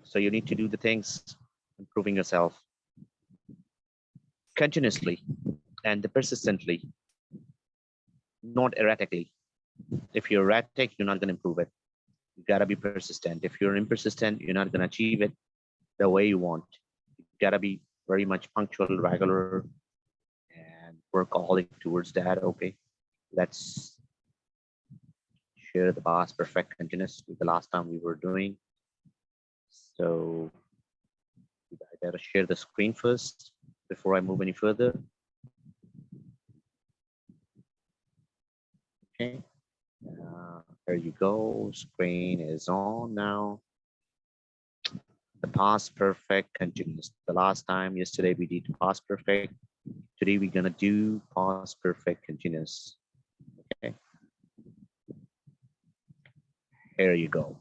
So you need to do the things, improving yourself continuously and persistently, not erratically. If you're erratic, you're not going to improve it. You got to be persistent. If you're impersistent, you're not going to achieve it the way you want. You got to be very much punctual, regular, and workaholic towards that. Okay, let's share the past perfect continuous with the last time we were doing. So I better share the screen first before I move any further. Okay, there you go. Screen is on now. The past perfect continuous. The last time, yesterday, we did past perfect. Today, we're gonna do past perfect continuous. Okay, here you go.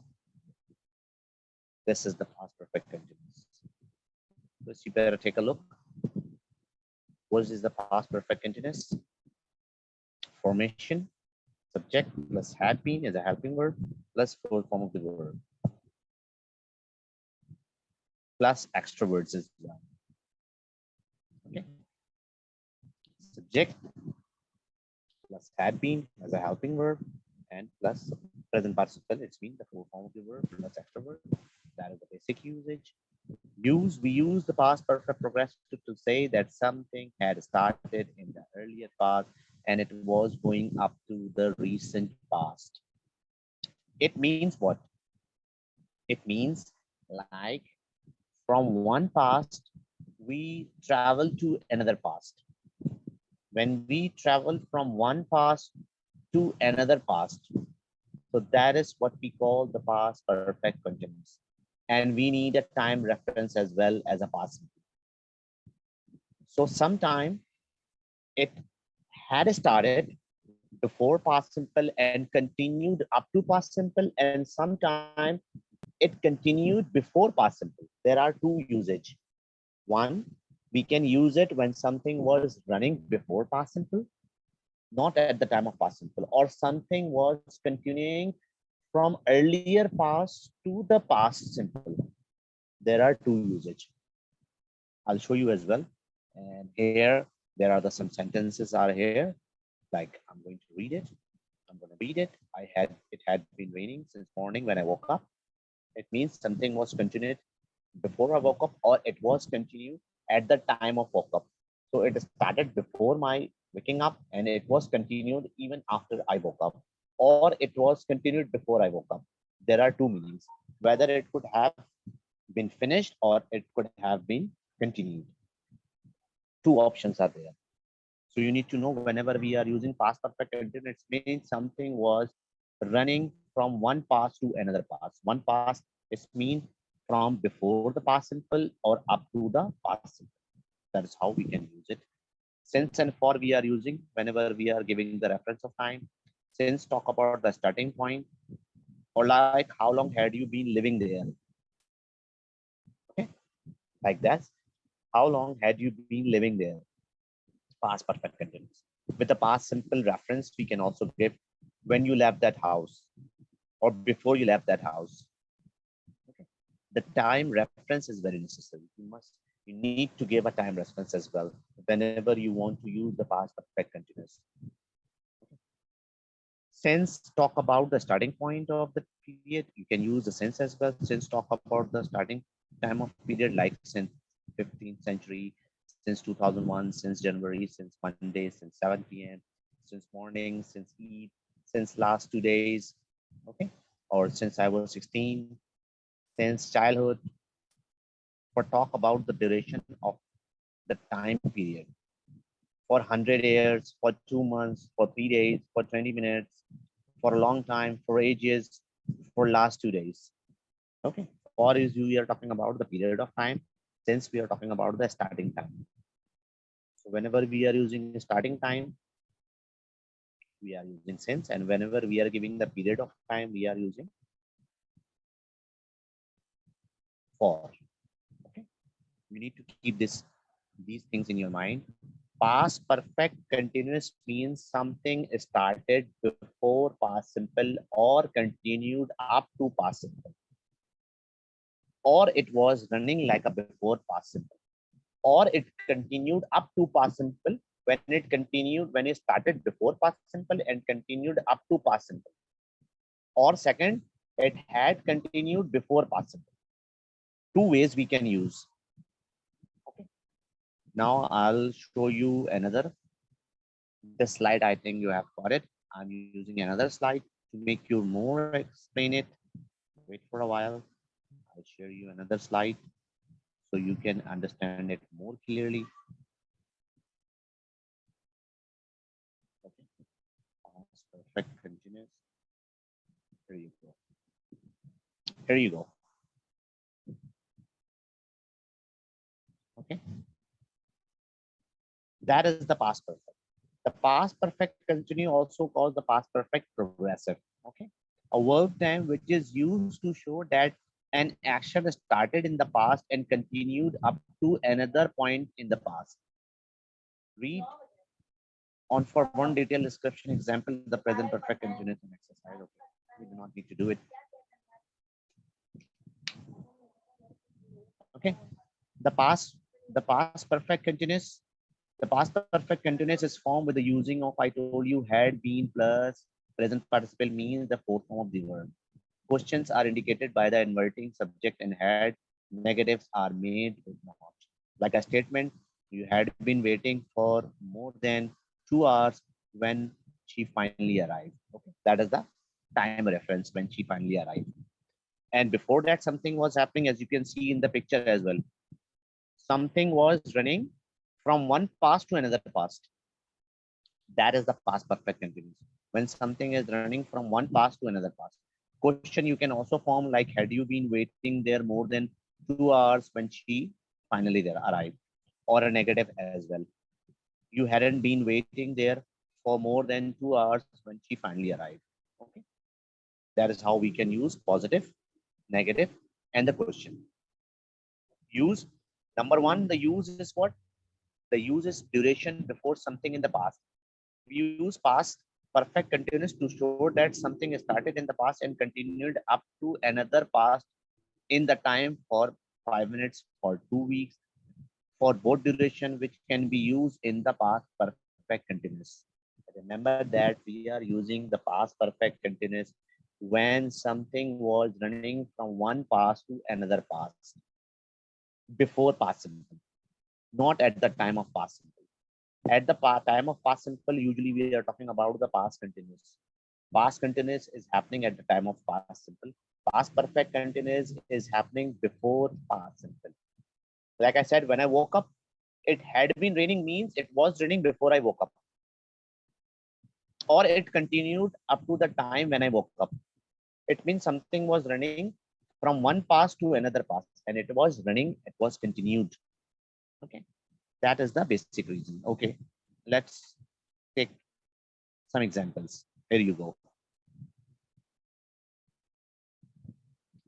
This is the past perfect continuous. First, you better take a look. What is the past perfect continuous? Formation, subject plus had been is a helping verb plus full form of the verb plus extra words as well. Okay. Subject plus had been as a helping verb and plus present participle. It's been the full form of the verb plus extra verb. That is the basic usage. We use the past perfect progressive to say that something had started in the earlier past and it was going up to the recent past. It means what? It means like from one past, we travel to another past. When we travel from one past to another past, so that is what we call the past perfect continuous. And we need a time reference as well as a past. So sometime it had started before past simple and continued up to past simple, and sometime it continued before past simple. There are two usage. One, we can use it when something was running before past simple, not at the time of past simple, or something was continuing from earlier past to the past simple. There are two usage. I'll show you as well. And here, there are some sentences are here. Like I'm going to read it. I'm going to read it. It had been raining since morning when I woke up. It means something was continued before I woke up, or it was continued at the time of woke up. So it started before my waking up and it was continued even after I woke up, or it was continued before I woke up. There are two meanings, whether it could have been finished or it could have been continued. Two options are there. So you need to know whenever we are using past perfect continuous, it means something was running from one past to another past. One past is mean from before the past simple or up to the past simple. That is how we can use it. Since and for we are using whenever we are giving the reference of time. Since talk about the starting point, or like how long had you been living there? Okay, like that. How long had you been living there? Past perfect continuous. With the past simple reference, we can also give when you left that house or before you left that house. Okay. The time reference is very necessary. You need to give a time reference as well whenever you want to use the past perfect continuous. Okay. Since talk about the starting point of the period, you can use the since as well. Since talk about the starting time of period, like since 15th century, since 2001, since January, since Monday, since 7 p.m., since morning, since Eid, since last 2 days, okay, or since I was 16, since childhood. For talk about the duration of the time period, for 100 years, for 2 months, for 3 days, for 20 minutes, for a long time, for ages, for last 2 days. Okay, or is we are talking about the period of time, since we are talking about the starting time. So whenever we are using the starting time, we are using since, and whenever we are giving the period of time, we are using for. Okay, you need to keep these things in your mind. Past perfect continuous means something started before past simple or continued up to past simple. or it was running like a before past simple, or it continued up to past simple when it started before past simple and continued up to past simple, or second, it had continued before past simple. Two ways we can use. Okay. Now I'll show you another. This slide, I think you have got it. I'm using another slide to make you more explain it. Wait for a while. I'll share you another slide so you can understand it more clearly. Okay. Perfect continuous. Here you go. Here you go. Okay. That is the past perfect. The past perfect continue, also called the past perfect progressive. Okay. A verb time which is used to show that an action started in the past and continued up to another point in the past. Read on for one detailed description example the present perfect continuous in exercise. Okay. We do not need to do it. Okay. The past perfect continuous. The past perfect continuous is formed with the using of I told you, had, been plus present participle means the fourth form of the verb. Questions are indicated by the inverting subject and had. Negatives are made with not. Like a statement, you had been waiting for more than 2 hours when she finally arrived. Okay, that is the time reference when she finally arrived. And before that, something was happening, as you can see in the picture as well. Something was running from one past to another past. That is the past perfect continuous. When something is running from one past to another past. Question you can also form like, had you been waiting there more than 2 hours when she finally there arrived? Or a negative as well. You hadn't been waiting there for more than 2 hours when she finally arrived. Okay. That is how we can use positive, negative, and the question. Use. Number one, the use is what? The use is duration before something in the past. We use past perfect continuous to show that something started in the past and continued up to another past in the time for 5 minutes, for 2 weeks, for both duration, which can be used in the past perfect continuous. Remember that we are using the past perfect continuous when something was running from one past to another past before past simple, not at the time of past simple. At the time of past simple, usually we are talking about the past continuous. Past continuous is happening at the time of past simple. Past perfect continuous is happening before past simple. Like I said, when I woke up, it had been raining means it was raining before I woke up. Or it continued up to the time when I woke up. It means something was running from one past to another past, and it was running, it was continued. Okay. That is the basic reason. Okay. Let's take some examples. Here you go.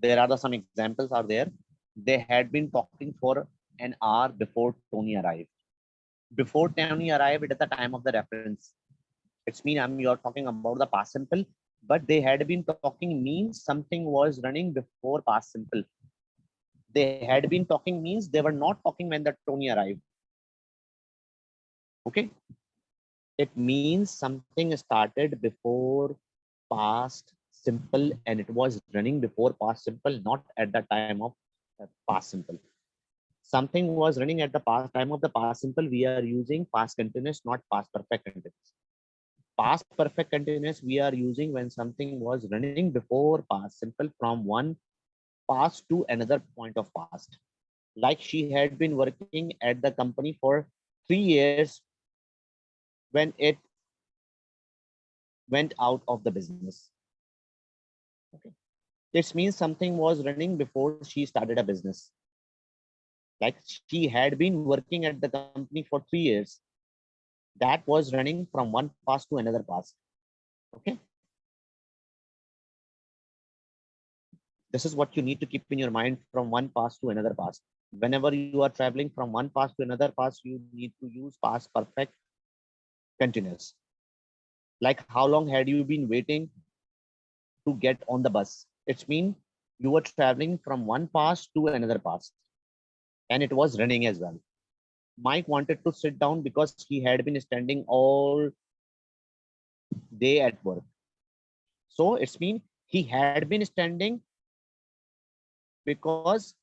There are some examples are there. They had been talking for an hour before Tony arrived. Before Tony arrived at the time of the reference. It's mean you're talking about the past simple, but they had been talking means something was running before past simple. They had been talking means they were not talking when the Tony arrived. Okay. It means something started before past simple and it was running before past simple, not at the time of past simple. Something was running at the past time of the past simple. We are using past continuous, not past perfect continuous. Past perfect continuous we are using when something was running before past simple from one past to another point of past. Like she had been working at the company for 3 years when it went out of the business. Okay. This means something was running before she started a business. Like she had been working at the company for 3 years. That was running from one past to another past. Okay. This is what you need to keep in your mind from one past to another past. Whenever you are traveling from one past to another past, you need to use past perfect continuous. Like how long had you been waiting to get on the bus? It's mean You were traveling from one past to another past, and it was running as well. Mike wanted to sit down because he had been standing all day at work. So it's mean he had been standing because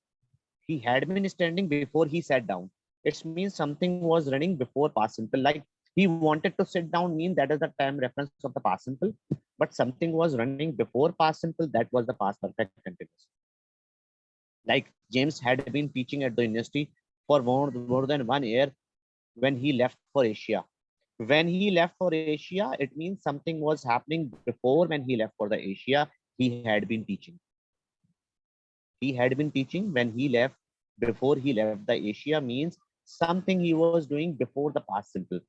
he had been standing before he sat down. It means something was running before past simple. Like he wanted to sit down mean that is the time reference of the past simple, but something was running before past simple, that was the past perfect continuous. Like James had been teaching at the university for more than 1 year when he left for Asia. When he left for Asia, it means something was happening before when he left for the Asia. He had been teaching. He had been teaching when he left. Before he left the Asia means something he was doing before the past simple.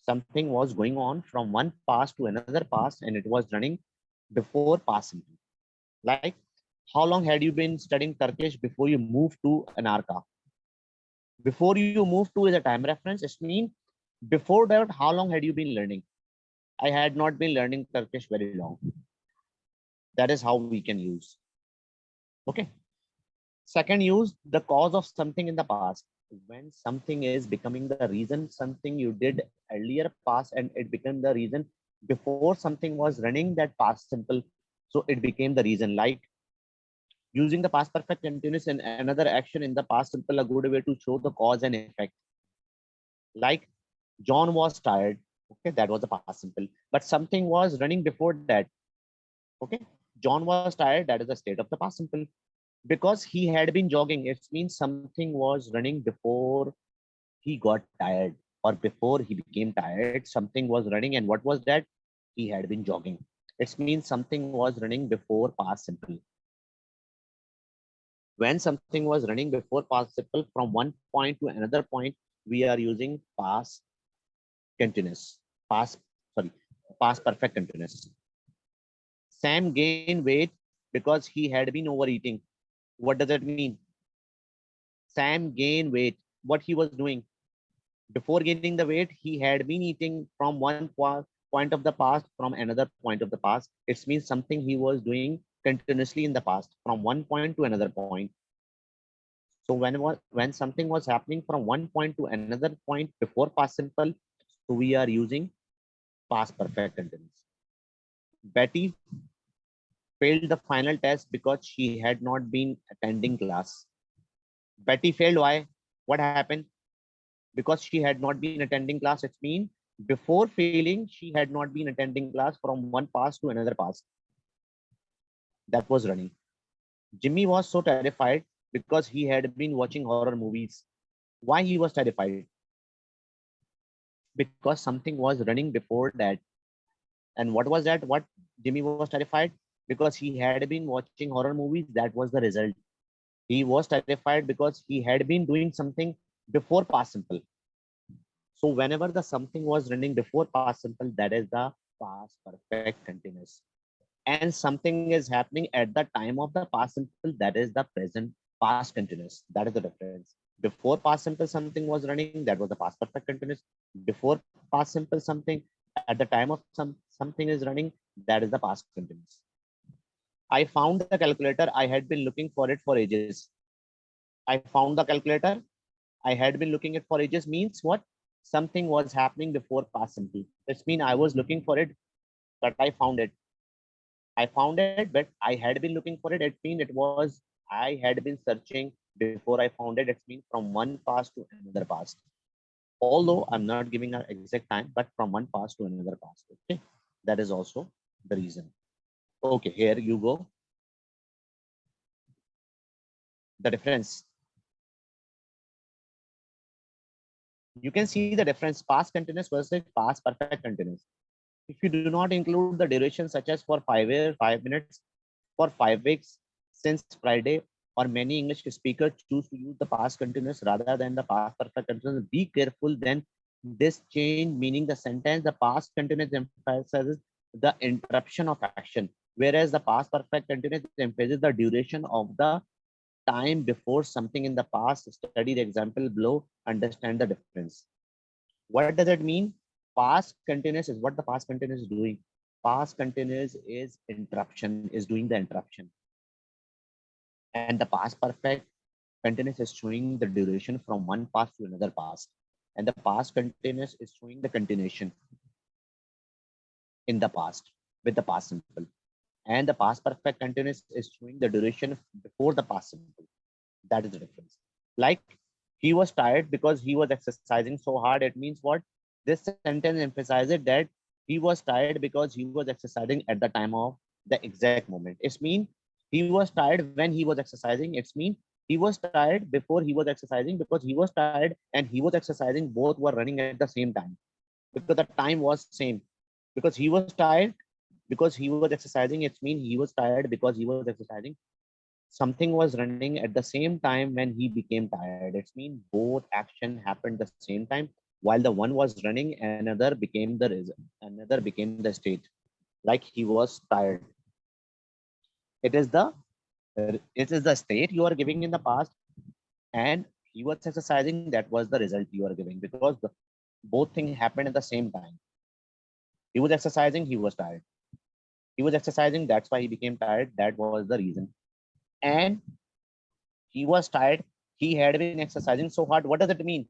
Something was going on from one past to another past, and it was running before past simple. Like, how long had you been studying Turkish before you moved to Anarka? Before you moved to is a time reference. It means before that, how long had you been learning? I had not been learning Turkish very long. That is how we can use. Okay. Second, use the cause of something in the past. When something is becoming the reason, something you did earlier past and it became the reason before something was running that past simple. So it became the reason. Like using the past perfect continuous in another action in the past simple, a good way to show the cause and effect. Like John was tired. Okay, that was the past simple. But something was running before that. Okay, John was tired. That is the state of the past simple. Because he had been jogging, it means something was running before he got tired, or before he became tired. Something was running, and what was that? He had been jogging. It means something was running before past simple. When something was running before past simple from one point to another point, we are using past continuous. Past, sorry, past perfect continuous. Sam gained weight because he had been overeating. What does that mean? Sam gained weight. What he was doing? Before gaining the weight, he had been eating from one point of the past from another point of the past. It means something he was doing continuously in the past from one point to another point. So when something was happening from one point to another point before past simple, so we are using past perfect continuous. Betty failed the final test because she had not been attending class. Betty failed. Why? What happened? Because she had not been attending class. It means before failing, she had not been attending class from one past to another past. That was running. Jimmy was so terrified because he had been watching horror movies. Why he was terrified? Because something was running before that. And what was that? What Jimmy was terrified? Because he had been watching horror movies. That was the result. He was terrified because he had been doing something before past simple. So whenever the something was running before past simple, that is the past perfect continuous. And something is happening at the time of the past simple, that is the present past continuous. That is the difference. Before past simple something was running, that was the past perfect continuous. Before past simple something, at the time of something is running, that is the past continuous. I found the calculator. I had been looking for it for ages. I found the calculator. I had been looking it for ages means what? Something was happening before past simple. This means I was looking for it, but I found it. I found it, but I had been looking for it. It means it was, I had been searching before I found it. It means from one past to another past. Although I'm not giving an exact time, but from one past to another past. Okay, that is also the reason. Okay, here you go. The difference. You can see the difference past continuous versus past perfect continuous. If you do not include the duration such as for 5 minutes, for 5 weeks, since Friday, or many English speakers choose to use the past continuous rather than the past perfect continuous, be careful then this change, meaning the sentence, the past continuous emphasizes the interruption of action, whereas the past perfect continuous emphasizes the duration of the time before something in the past. Study the example below, understand the difference. What does it mean? Past continuous is what the past continuous is doing. Past continuous is interruption, is doing the interruption. And the past perfect continuous is showing the duration from one past to another past. And the past continuous is showing the continuation in the past with the past simple. And the past perfect continuous is showing the duration before the past simple. That is the difference. Like he was tired because he was exercising so hard. It means what? This sentence emphasizes that he was tired because he was exercising at the time of the exact moment. It's mean he was tired when he was exercising. It's mean he was tired before he was exercising because he was tired and he was exercising. Both were running at the same time because the time was same. Because he was tired because he was exercising. It's mean he was tired because he was exercising. Something was running at the same time when he became tired. It's mean both action happened the same time. While the one was running, another became the result. Another became the state. Like he was tired. It is the it is the state you are giving in the past, and he was exercising. That was the result you are giving because both things happened at the same time. He was exercising. He was tired. He was exercising. That's why he became tired. That was the reason. And he was tired. He had been exercising so hard. What does it mean?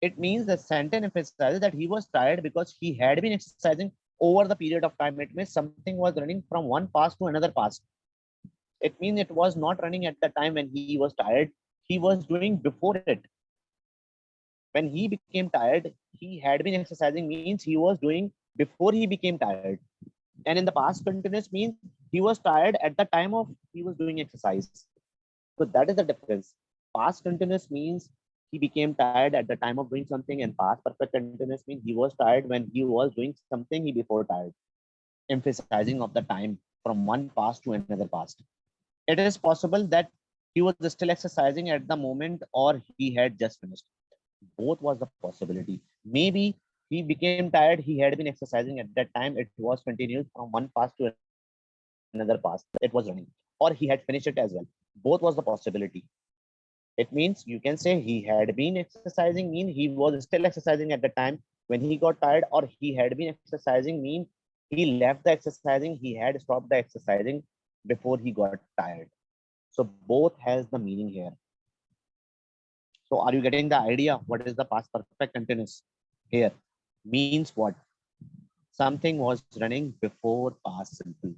It means the sentence emphasizes that he was tired because he had been exercising over the period of time. It means something was running from one past to another past. It means it was not running at the time when he was tired. He was doing before it. When he became tired, he had been exercising means he was doing before he became tired. And in the past continuous means he was tired at the time of he was doing exercise. So that is the difference. Past continuous means he became tired at the time of doing something, and past perfect continuous means he was tired when he was doing something he before tired, emphasizing of the time from one past to another past. It is possible that he was still exercising at the moment or he had just finished. Both was the possibility. Maybe he became tired, he had been exercising at that time, it was continued from one past to another past, it was running, or he had finished it as well. Both was the possibility. It means you can say he had been exercising mean he was still exercising at the time when he got tired, or he had been exercising mean he left the exercising, he had stopped the exercising before he got tired. So both has the meaning here. So are you getting the idea what is the past perfect continuous here? Means what? Something was running before past simple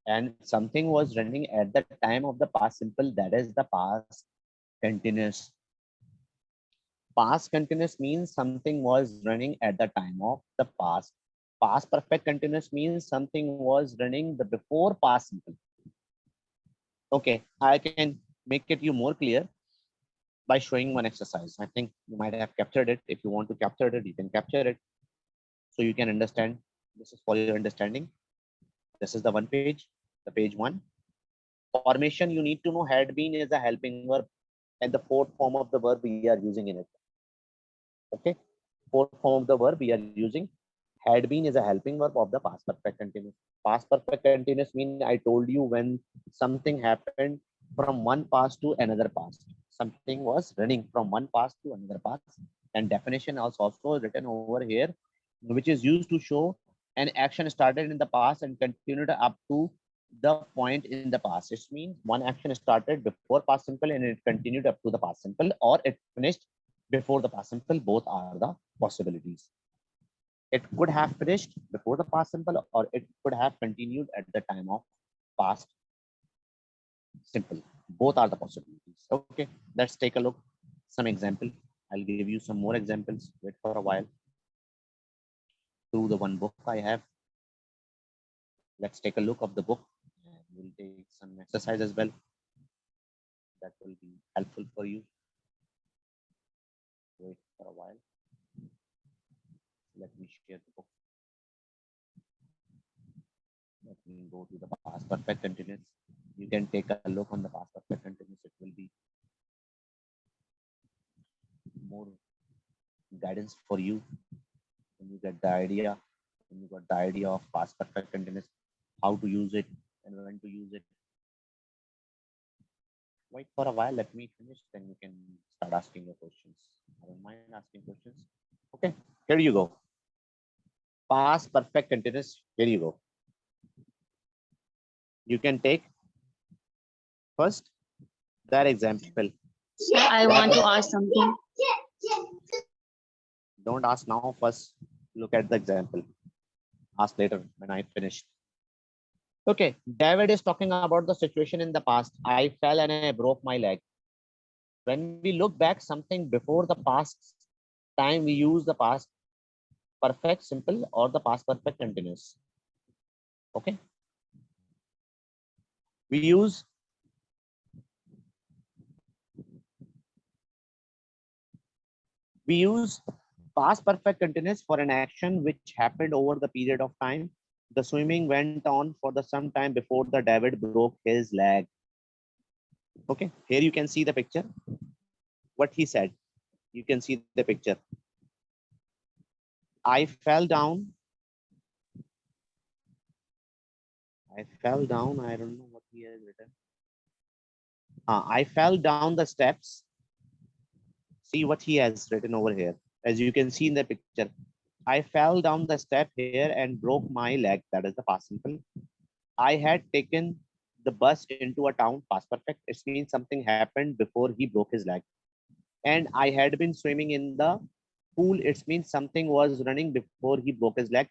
and something was running at the time of the past simple, that is the past continuous. Past continuous means something was running at the time of the past. Past perfect continuous means something was running the before past simple. Okay, I can make it you more clear by showing one exercise. I think you might have captured it. If you want to capture it, you can capture it so you can understand. This is for your understanding. This is the one page, the page one. Formation you need to know had been is a helping verb and the fourth form of the verb we are using in it. Okay, fourth form of the verb we are using. Had been is a helping verb of the past perfect continuous. Past perfect continuous mean I told you when something happened from one past to another past. Something was running from one past to another past. And definition is also written over here, which is used to show an action started in the past and continued up to the point in the past. It means one action started before past simple and it continued up to the past simple, or it finished before the past simple. Both are the possibilities. It could have finished before the past simple or it could have continued at the time of past simple. Both are the possibilities. Okay, let's take a look. Some example. I'll give you some more examples. Wait for a while. Through the one book I have. Let's take a look of the book. And we'll take some exercise as well. That will be helpful for you. Wait for a while. Let me share the book. Let me go to the past perfect continuous. You can take a look on the past perfect continuous. It will be more guidance for you when you get the idea, when you got the idea of past perfect continuous, how to use it and when to use it. Wait for a while, let me finish, then you can start asking your questions. I don't mind asking questions. Okay, here you go. Past perfect continuous. Here you go. You can take first that example. Sir, I That want is, to ask something. don't ask now. First, look at the example. Ask later when I finish. Okay, David is talking about the situation in the past. I fell and I broke my leg. When we look back something before the past time, we use the past perfect simple or the past perfect continuous. Okay, we use past perfect continuous for an action which happened over the period of time. The swimming went on for the some time before the David broke his leg. Okay, here you can see the picture. What he said, you can see the picture. I fell down. I fell down. I don't know what he has written. I fell down the steps. See what he has written over here. As you can see in the picture, I fell down the step here and broke my leg. That is the past simple. I had taken the bus into a town. Past perfect. It means something happened before he broke his leg. And I had been swimming in the pool. It means something was running before he broke his leg.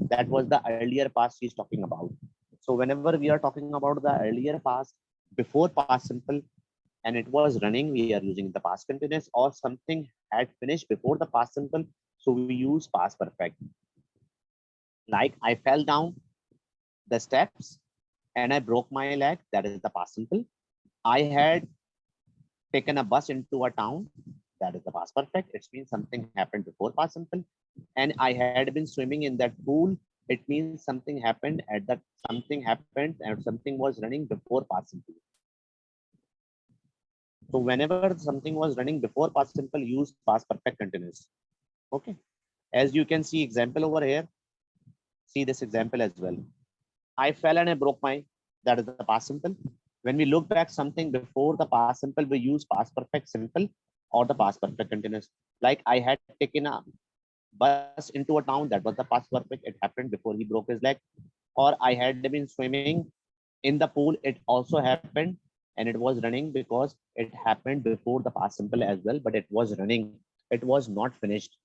That was the earlier past he's talking about. So whenever we are talking about the earlier past before past simple and it was running, we are using the past continuous, or something had finished before the past simple. So we use past perfect. Like I fell down the steps and I broke my leg. That is the past simple. I had taken a bus into a town. That is the past perfect. It means something happened before past simple. And I had been swimming in that pool. It means something happened at that, something happened and something was running before past simple. So whenever something was running before past simple, use past perfect continuous. Okay. As you can see example over here, see this example as well. I fell and I broke my, that is the past simple. When we look back something before the past simple, we use past perfect simple or the past perfect continuous. Like I had taken a bus into a town, that was the past perfect. It happened before he broke his leg. Or I had been swimming in the pool. It also happened and it was running because it happened before the past simple as well, but it was running. It was not finished.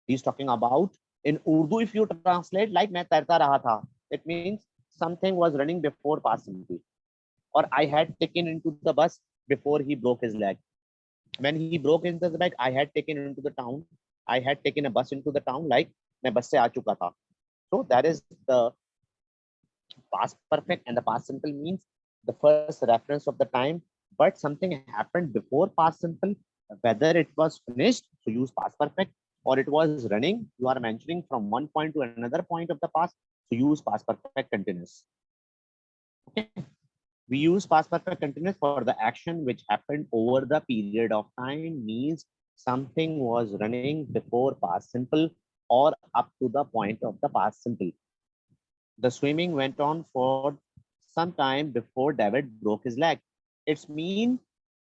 He's talking about in Urdu, if you translate like मैं तैरता रहा था, it means something was running before past simple. Or I had taken into the bus before he broke his leg. When he broke into the leg, I had taken into the town. I had taken a bus into the town, like मैं बस से आ चुका था. So that is the past perfect, and the past simple means the first reference of the time, but something happened before past simple, whether it was finished, so use past perfect, or it was running, you are mentioning from one point to another point of the past, so use past perfect continuous. Okay, we use past perfect continuous for the action which happened over the period of time, means something was running before past simple or up to the point of the past simple. The swimming went on for some time before David broke his leg. It's mean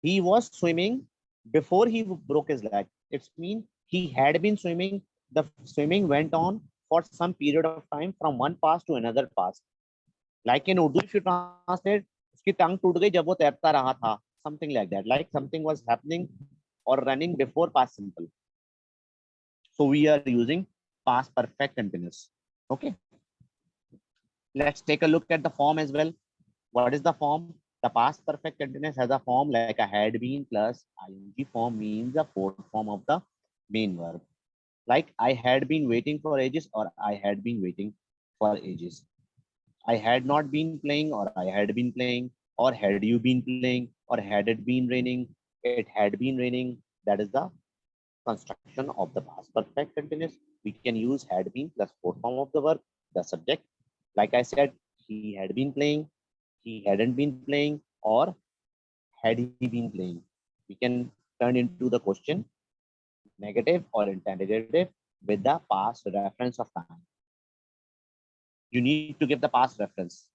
he was swimming before he broke his leg. It's mean he had been swimming. The swimming went on for some period of time from one past to another past. Like in Urdu, if you translate, उसकी टंग टूट गई जब वो तैरता रहा था. Something like that. Like something was happening or running before past simple. So we are using past perfect continuous. Okay. Let's take a look at the form as well. What is the form? The past perfect continuous has a form like a had been plus ing form, means the fourth form of the main verb. Like I had been waiting for ages, or I had been waiting for ages. I had not been playing, or I had been playing, or had you been playing, or had it been raining, it had been raining. That is the construction of the past perfect continuous. We can use had been plus fourth form of the verb, the subject. Like I said, he had been playing, he hadn't been playing, or had he been playing. We can turn into the question negative or interrogative with the past reference of time. You need to give the past reference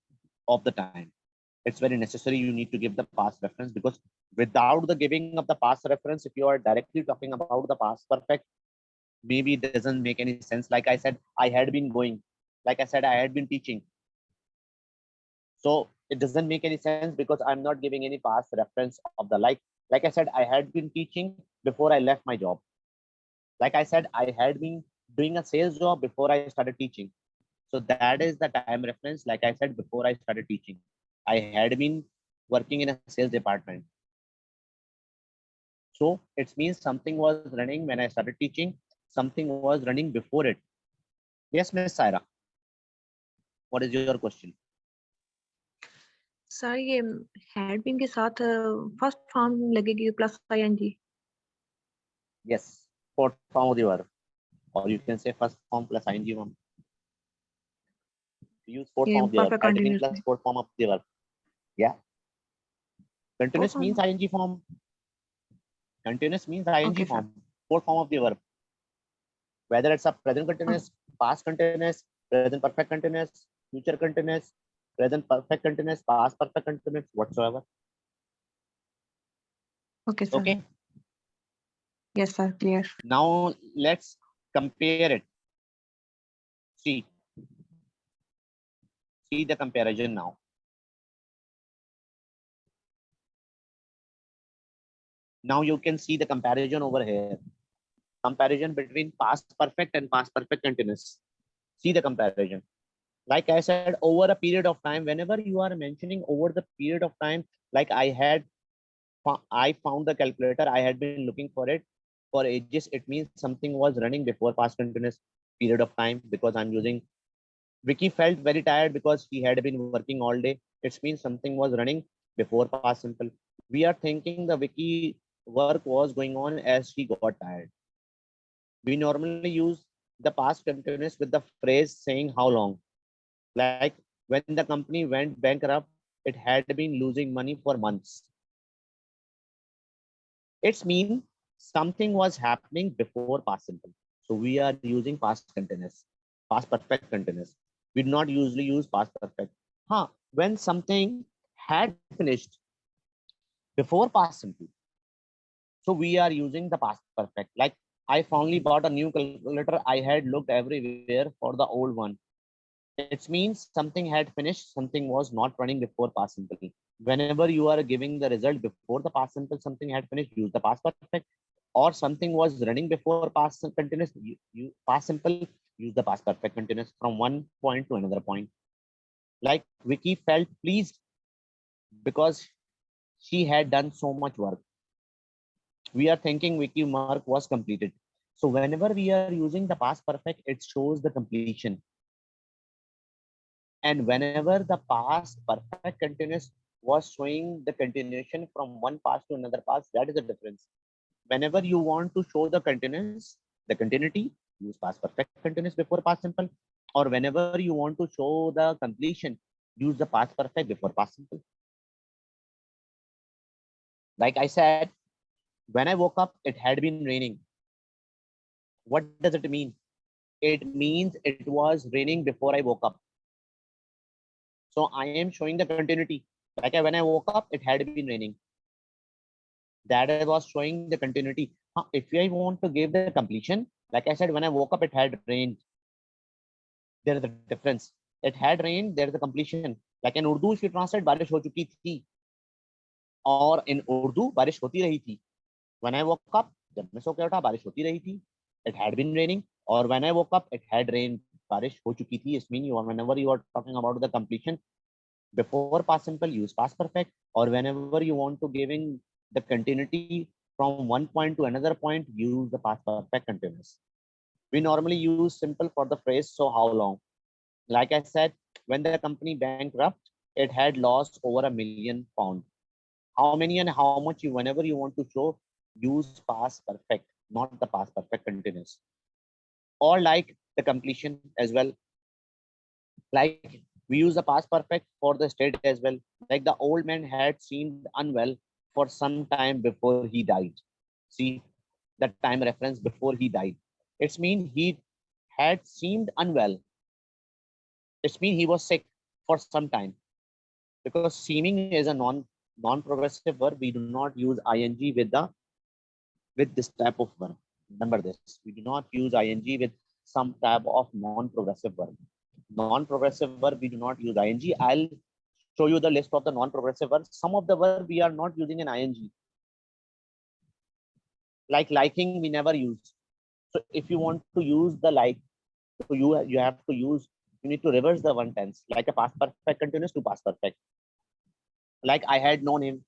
of the time. It's very necessary. You need to give the past reference, because without the giving of the past reference, if you are directly talking about the past perfect, maybe it doesn't make any sense. Like I said, I had been going. Like I said, I had been teaching. So it doesn't make any sense because I'm not giving any past reference of the like I said, I had been teaching before I left my job. Like I said, I had been doing a sales job before I started teaching. So that is the time reference. Like I said, before I started teaching, I had been working in a sales department. So it means something was running when I started teaching, something was running before it. Yes, Miss Saira, what is your question? Sir ये had been के साथ first form लगेगी plus ING. Yes, fourth form of the verb, or you can say first form plus ing form. Use fourth ये form of the verb. Perfect Had been continuous plus में. fourth form of the verb. Yeah, four continuous form. means ing form. Continuous means ing okay sir. form. Fourth form of the verb. Whether it's a present continuous, past continuous, present perfect continuous, future continuous, present perfect continuous, past perfect continuous, whatsoever. Okay sir. Okay. Yes sir, clear. Now let's compare it. See, see the comparison now. Now you can see the comparison over here. Comparison between past perfect and past perfect continuous. See the comparison. Like I said, over a period of time, whenever you are mentioning over the period of time, like I found the calculator, I had been looking for it for ages. It means something was running before past continuous period of time because I'm using. Vicky felt very tired because he had been working all day. It means something was running before past simple. We are thinking the Vicky work was going on as she got tired. We normally use the past continuous with the phrase saying how long. Like when the company went bankrupt, it had been losing money for months. It's mean something was happening before past simple. So we are using past continuous, past perfect continuous. We do not usually use past perfect. When something had finished before past simple, so we are using the past perfect. Like I finally bought a new calculator. I had looked everywhere for the old one. It means something had finished, something was not running before past simple. Whenever you are giving the result before the past simple, something had finished, use the past perfect. Or something was running before past continuous, you past simple, use the past perfect continuous from one point to another point. Like Vicky felt pleased because she had done so much work. We are thinking Vicky work was completed. So whenever we are using the past perfect, it shows the completion. And whenever the past perfect continuous was showing the continuation from one past to another past, that is the difference. Whenever you want to show the continuous, the continuity, use past perfect continuous before past simple. Or whenever you want to show the completion, use the past perfect before past simple. Like I said, when I woke up, it had been raining. What does it mean? It means it was raining before I woke up. So I am showing the continuity. Like when I woke up, it had been raining. That I was showing the continuity. If I want to give the completion, like I said, when I woke up, it had rained. There is a difference. It had rained, there is a completion. Like in Urdu, if you translate, बारिश हो चुकी थी. और in Urdu, बारिश होती रही थी. When I woke up, जब मैं सो के उठा, बारिश होती रही थी. It had been raining. Or when I woke up, it had rained. बारिश हो चुकी थी. It means whenever you are talking about the completion, before past simple, use past perfect. Or whenever you want to giving the continuity from one point to another point, use the past perfect continuous. We normally use simple for the phrase so how long. Like I said, when the company bankrupt, it had lost over £1 million. How many and how much you, whenever you want to show, use past perfect, not the past perfect continuous. Or like the completion as well. Like we use the past perfect for the state as well. Like the old man had seemed unwell for some time before he died. See the time reference before he died. It's mean he had seemed unwell. It means he was sick for some time. Because seeming is a non-progressive verb, we do not use ing with this type of verb. Remember this. We do not use ing with some type of non-progressive verb. Non-progressive verb, we do not use ing. I'll show you the list of the non-progressive verbs. Some of the verb we are not using an ing. Like liking, we never use. So if you want to use the like, so you have to use, you need to reverse the one tense, like a past perfect continuous to past perfect. Like I had known him.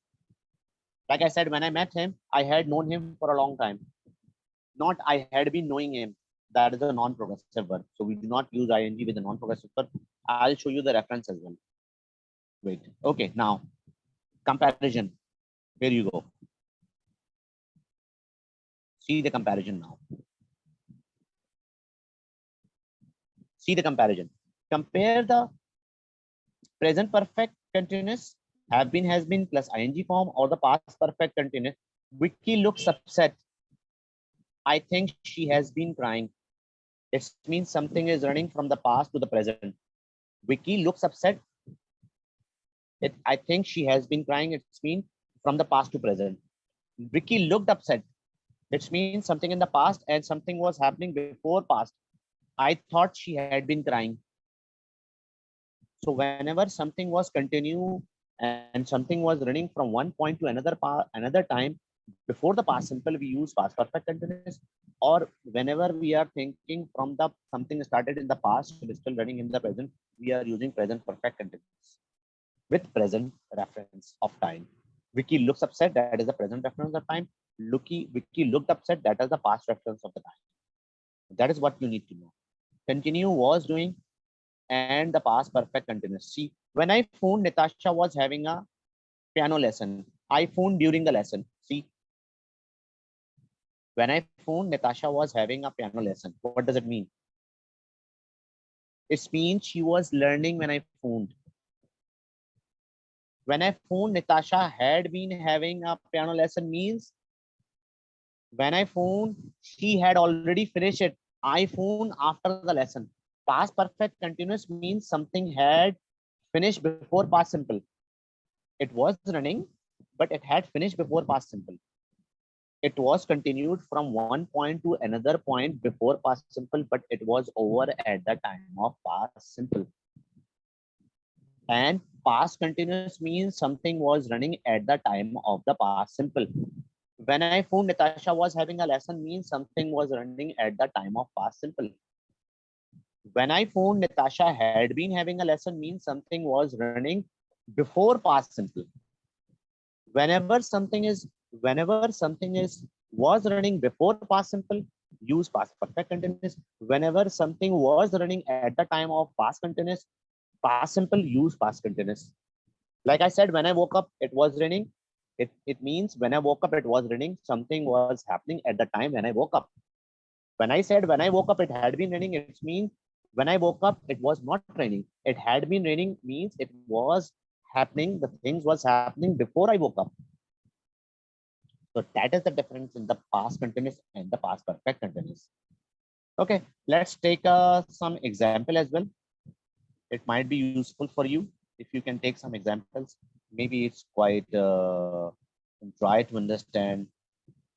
Like I said, when I met him, I had known him for a long time. Not I had been knowing him. That is a non-progressive verb. So we do not use ing with a non-progressive verb. I'll show you the reference as well. Wait. Okay. Now, comparison. Here you go. See the comparison now. See the comparison. Compare the present perfect continuous have been, has been plus ing form or the past perfect continuous. Vicky looks upset. I think she has been crying. It means something is running from the past to the present. Vicky looks upset. I think she has been crying. It's mean from the past to present. Vicky looked upset. It means something in the past and something was happening before past. I thought she had been crying. So whenever something was continue and something was running from one point to another time before the past simple, we use past perfect continuous. Or whenever we are thinking from the something started in the past but still running in the present, we are using present perfect continuous with present reference of time. Vicky looks upset. That is the present reference of time. Vicky looked upset. That is the past reference of the time. That is what you need to know. Continue was doing and the past perfect continuous. See, when I phoned Natasha was having a piano lesson. I phoned during the lesson. See, when I phoned Natasha was having a piano lesson. What does it mean? It means she was learning when I phoned. When I phoned Natasha had been having a piano lesson means when I phoned, she had already finished it. I phoned after the lesson. Past perfect continuous means something had finished before past simple. It was running, but it had finished before past simple. It was continued from one point to another point before past simple, but it was over at the time of past simple. And past continuous means something was running at the time of the past simple. When I phoned Natasha was having a lesson means something was running at the time of past simple. When I phoned Natasha had been having a lesson means something was running before past simple. Whenever something is was running before past simple, use past perfect continuous. Whenever something was running at the time of past continuous, past simple, use past continuous. Like I said, when I woke up, it was raining. It means when I woke up, it was raining. Something was happening at the time when I woke up. When I said when I woke up, it had been raining, it means when I woke up, it was not raining. It had been raining means it was happening. The things was happening before I woke up. So that is the difference in the past continuous and the past perfect continuous. Okay, let's take some example as well. It might be useful for you if you can take some examples. Maybe it's quite try to understand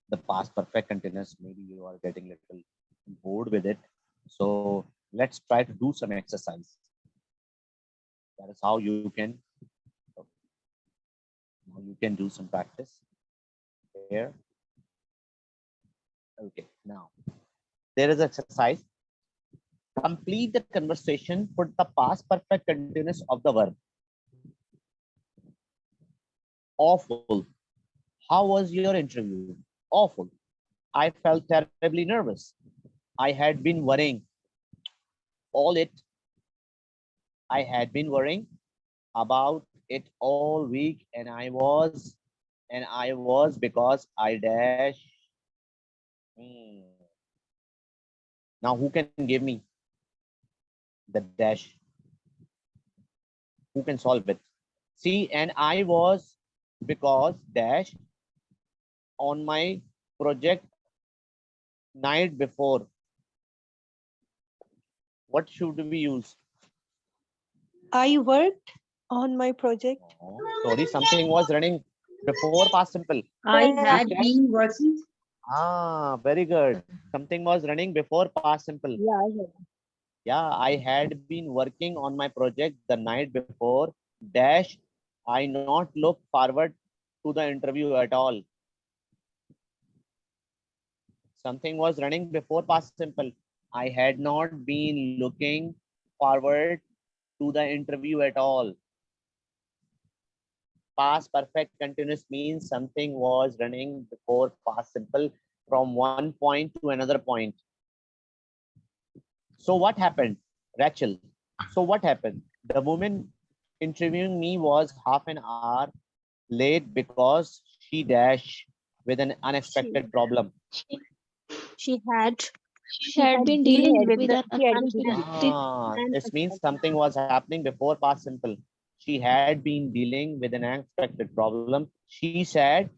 the past perfect continuous. Maybe you are getting a little bored with it. So let's try to do some exercise. That is how you can do some practice here. Okay, now there is exercise. Complete the conversation. Put the past perfect continuous of the verb. Awful. How was your interview? Awful. I felt terribly nervous. I had been worrying. I had been worrying about it all week, and I was because I dash. Now who can give me the dash? Who can solve it? See, and I was because dash on my project night before. What should we use? I worked on my project. Oh, sorry, something was running before past simple. I had been working. Very good. Something was running before past simple. Yeah, I have. Yeah, I had been working on my project the night before. Dash, I not look forward to the interview at all. Something was running before past simple. I had not been looking forward to the interview at all. Past perfect continuous means something was running before past simple from one point to another point. So what happened, Rachel? So what happened? The woman interviewing me was half an hour late because she dashed with an unexpected problem. She, she had She had been dealing dealing with with an she had been unexpected This means something was happening before past simple. She had been dealing with an unexpected problem. She said,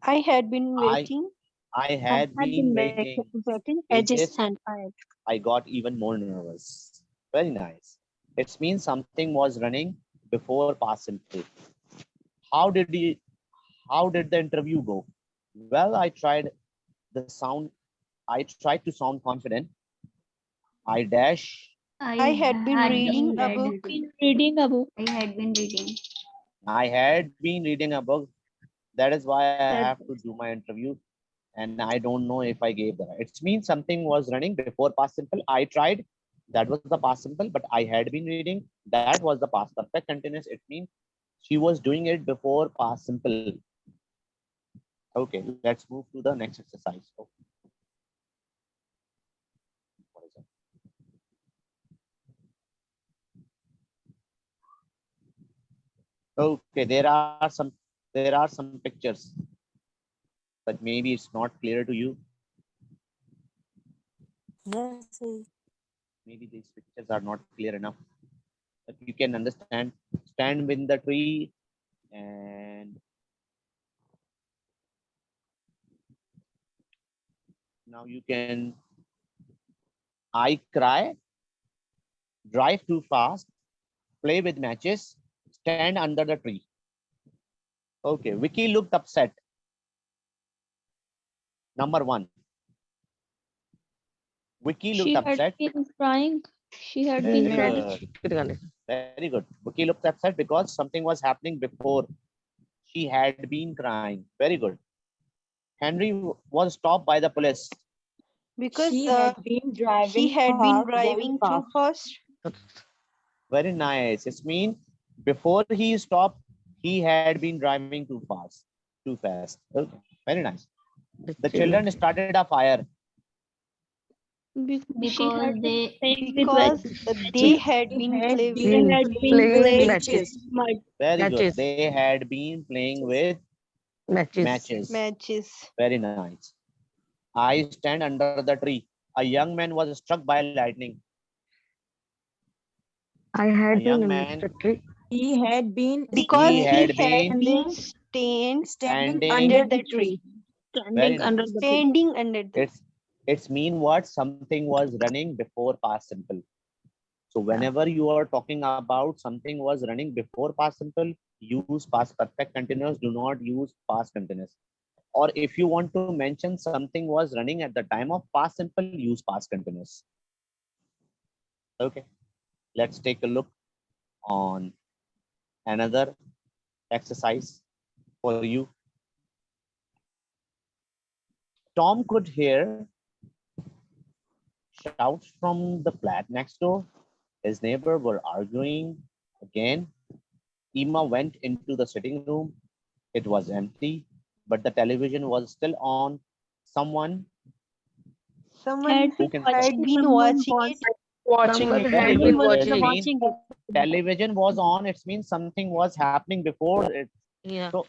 I had been I waiting. I had been waiting. With edges this, and fire. I got even more nervous. Very nice. It means something was running before past simple. How did he? How did the interview go? Well, I tried the sound. I tried to sound confident. I dash. I had been reading a book. Reading a book. I had been reading. I had been reading a book. That is why I That- have to do my interview, and I don't know if I gave that. It means something was running before past simple. I tried. That was the past simple, but I had been reading. That was the past perfect continuous. It means she was doing it before past simple. Okay, let's move to the next exercise. Oh. What is it? Okay, there are some pictures, but maybe it's not clear to you. Yes. Maybe these pictures are not clear enough, but you can understand. Stand in the tree and now you can. I cry, drive too fast, play with matches, stand under the tree. Okay, Vicky looked upset. Number one. Vicky She looked had upset. been crying. She had Very been crying. good. Very good. Vicky looked upset because something was happening before. She had been crying. Very good. Henry was stopped by the police. Because She had been driving he had been fast, very driving too fast. fast. Very nice. It means before he stopped, he had been driving too fast. Too fast. Okay. Very nice. The children started a fire. She had Because been they playing with Because matches. they had been had playing. been Had been playing with playing matches. with mud. Very good. Matches. They had been playing with matches. Matches. Very nice. I stand under the tree. A young man was struck by lightning. I A had young been in man. the tree. He had been Because He had been been standing standing under the tree. very Standing under nice. the tree. Standing under the It's mean what something was running before past simple. So whenever you are talking about something was running before past simple, use past perfect continuous. Do not use past continuous. Or if you want to mention something was running at the time of past simple, use past continuous. Okay, let's take a look on another exercise for you. Tom could hear shouts from the flat next door. His neighbors were arguing again. Emma went into the sitting room. It was empty, but the television was still on. Someone someone who can had been watching it. Watching very it. good. was It means watching it. television was on. It means something was happening before it. Yeah. So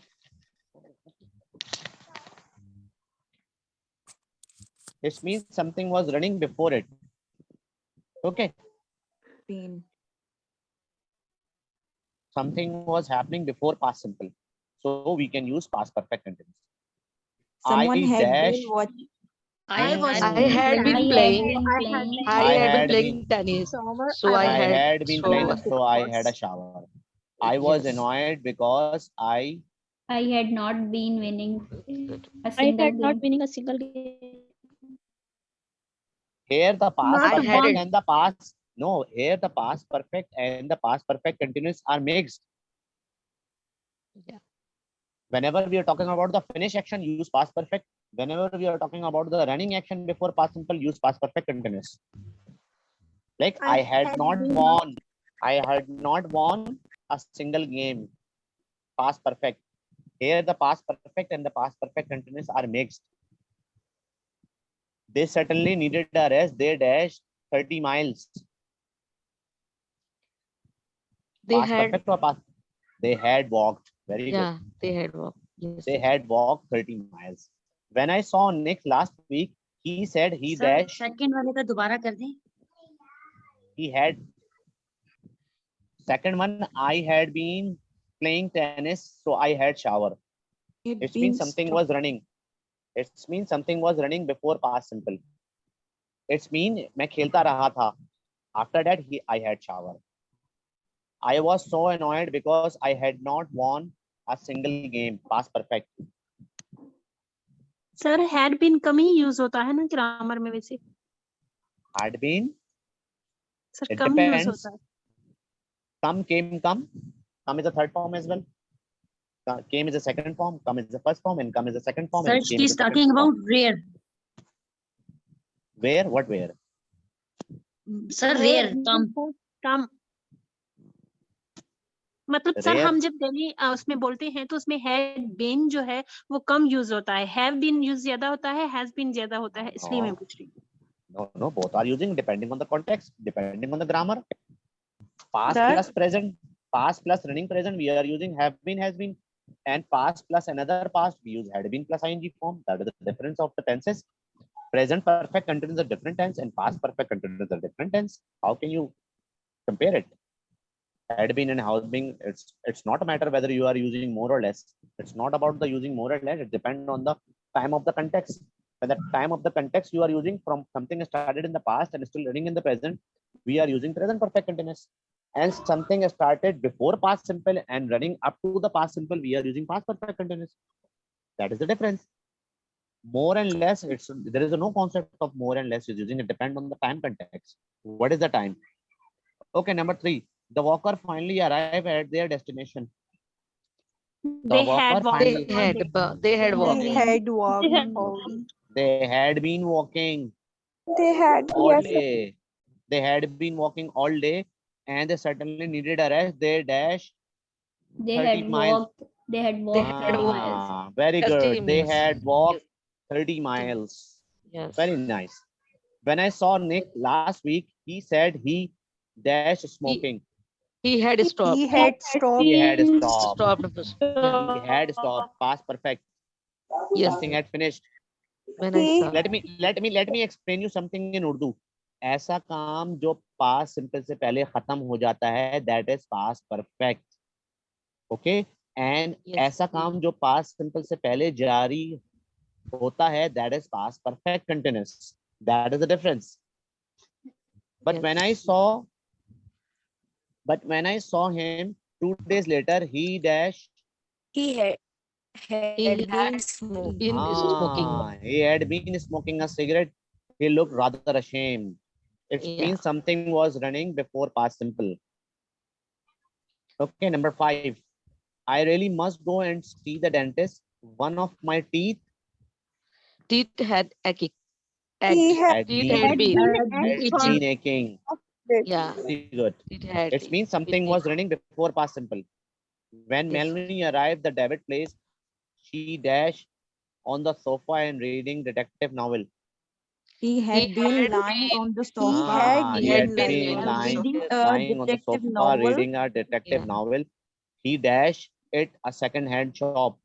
it means something was running before it. Okay. Something was happening before past simple. So we can use past perfect continuous. Someone I had dash. been watching. I had I been had playing. been I had been playing tennis. So I I had been so playing, so I had a shower. I was yes. annoyed because I I had not been winning a I single had not game. winning a single game. Here the past Not I perfect had it. and the past. No, here the past perfect and the past perfect continuous are mixed. Yeah. Whenever we are talking about the finish action, use past perfect. Whenever we are talking about the running action before past simple, use past perfect continuous. Like I had not won. I had not won a single game. Past perfect. Here the past perfect and the past perfect continuous are mixed. They certainly needed a rest. They dashed 30 miles. They Past had, perfect or past? They had walked. Very good. yeah, they had walked. Yes. They had walked 30 miles. When I saw Nick last week, he said he sir dashed. Second वाले का दोबारा कर दें He had second one. I had been playing tennis, so I had shower. It means something was running. It means something was running before past simple. It's mean मैं खेलता रहा था. After that, I had shower. I was so annoyed because I had not won a single game. Past perfect. Sir had been come he use होता है ना grammar में वैसे Had been. Sir It come use depends. होता है Come, came, come. Come is the third form as well. Came is the second form. Come is the first form, and come is the second form. Sir And came she is is the second talking form. About rare Where? What where? Sir rare कम कम मतलब sir Rare. हम जब daily उसमें बोलते हैं तो उसमें हैड बीन जो है वो कम यूज होता है हैव बीन यूज ज्यादा होता है हैज बीन ज्यादा होता है इसलिए मैं No. पूछ रही हूँ No, both are using depending on the context, depending on the grammar. Past Sir? plus present, past plus running present, we are using have been, has been, and past plus another past, we use had been plus ing form. That is the difference of the tenses. Present perfect continues a different tense, and past perfect continues a different tense. How can you compare it? Had been and has been, it's not a matter whether you are using more or less. It's not about the using more or less. It depends on the time of the context. When the time of the context you are using from something started in the past and still running in the present, we are using present perfect continuous. And something started before past simple and running up to the past simple, we are using past perfect continuous. That is the difference. More and less, there is no concept of more and less is using. It depends on the time context. What is the time? Okay, number 3. The walker finally arrived at their destination. they had walked They all had, day. they had walked. They had walked They had all walked. They had been walking They had, all yes, day. They had been walking all day and they certainly needed a rest. They dash They 30 had miles. walked. They had They walked had 30 walked miles. Very 30 good. They miles. had walked 30 miles. Yes. Very nice. When I saw Nick last week, he said he dashed smoking. He had stopped. He had stopped. He had stopped. Stopped. He had stopped. Past perfect. Yes. Something had finished. When I he, saw. Let me explain you something in Urdu. ऐसा काम जो past simple से पहले खत्म हो जाता है, that is past perfect. Okay? And Yes. ऐसा काम जो past simple से पहले जारी होता है, that is past perfect continuous. That is the difference. But Yes. when I saw him 2 days later, he dashed. He had He had been smoking. He had been smoking a cigarette. He looked rather ashamed. It Yeah. means something was running before past simple. Okay, number 5. I really must go and see the dentist. One of my teeth Teeth had aching. he had, had Teeth been, had been. had been aching. Yeah. Very good. It had. It means something was running before past simple. When Yes. Melanie arrived at David place, she dashed on the sofa and reading detective novel. He had He been had lying on the he sofa. had He Had had been been reading a lying on the detective sofa novel. reading a detective Yeah. novel. He dashed it a second-hand shop.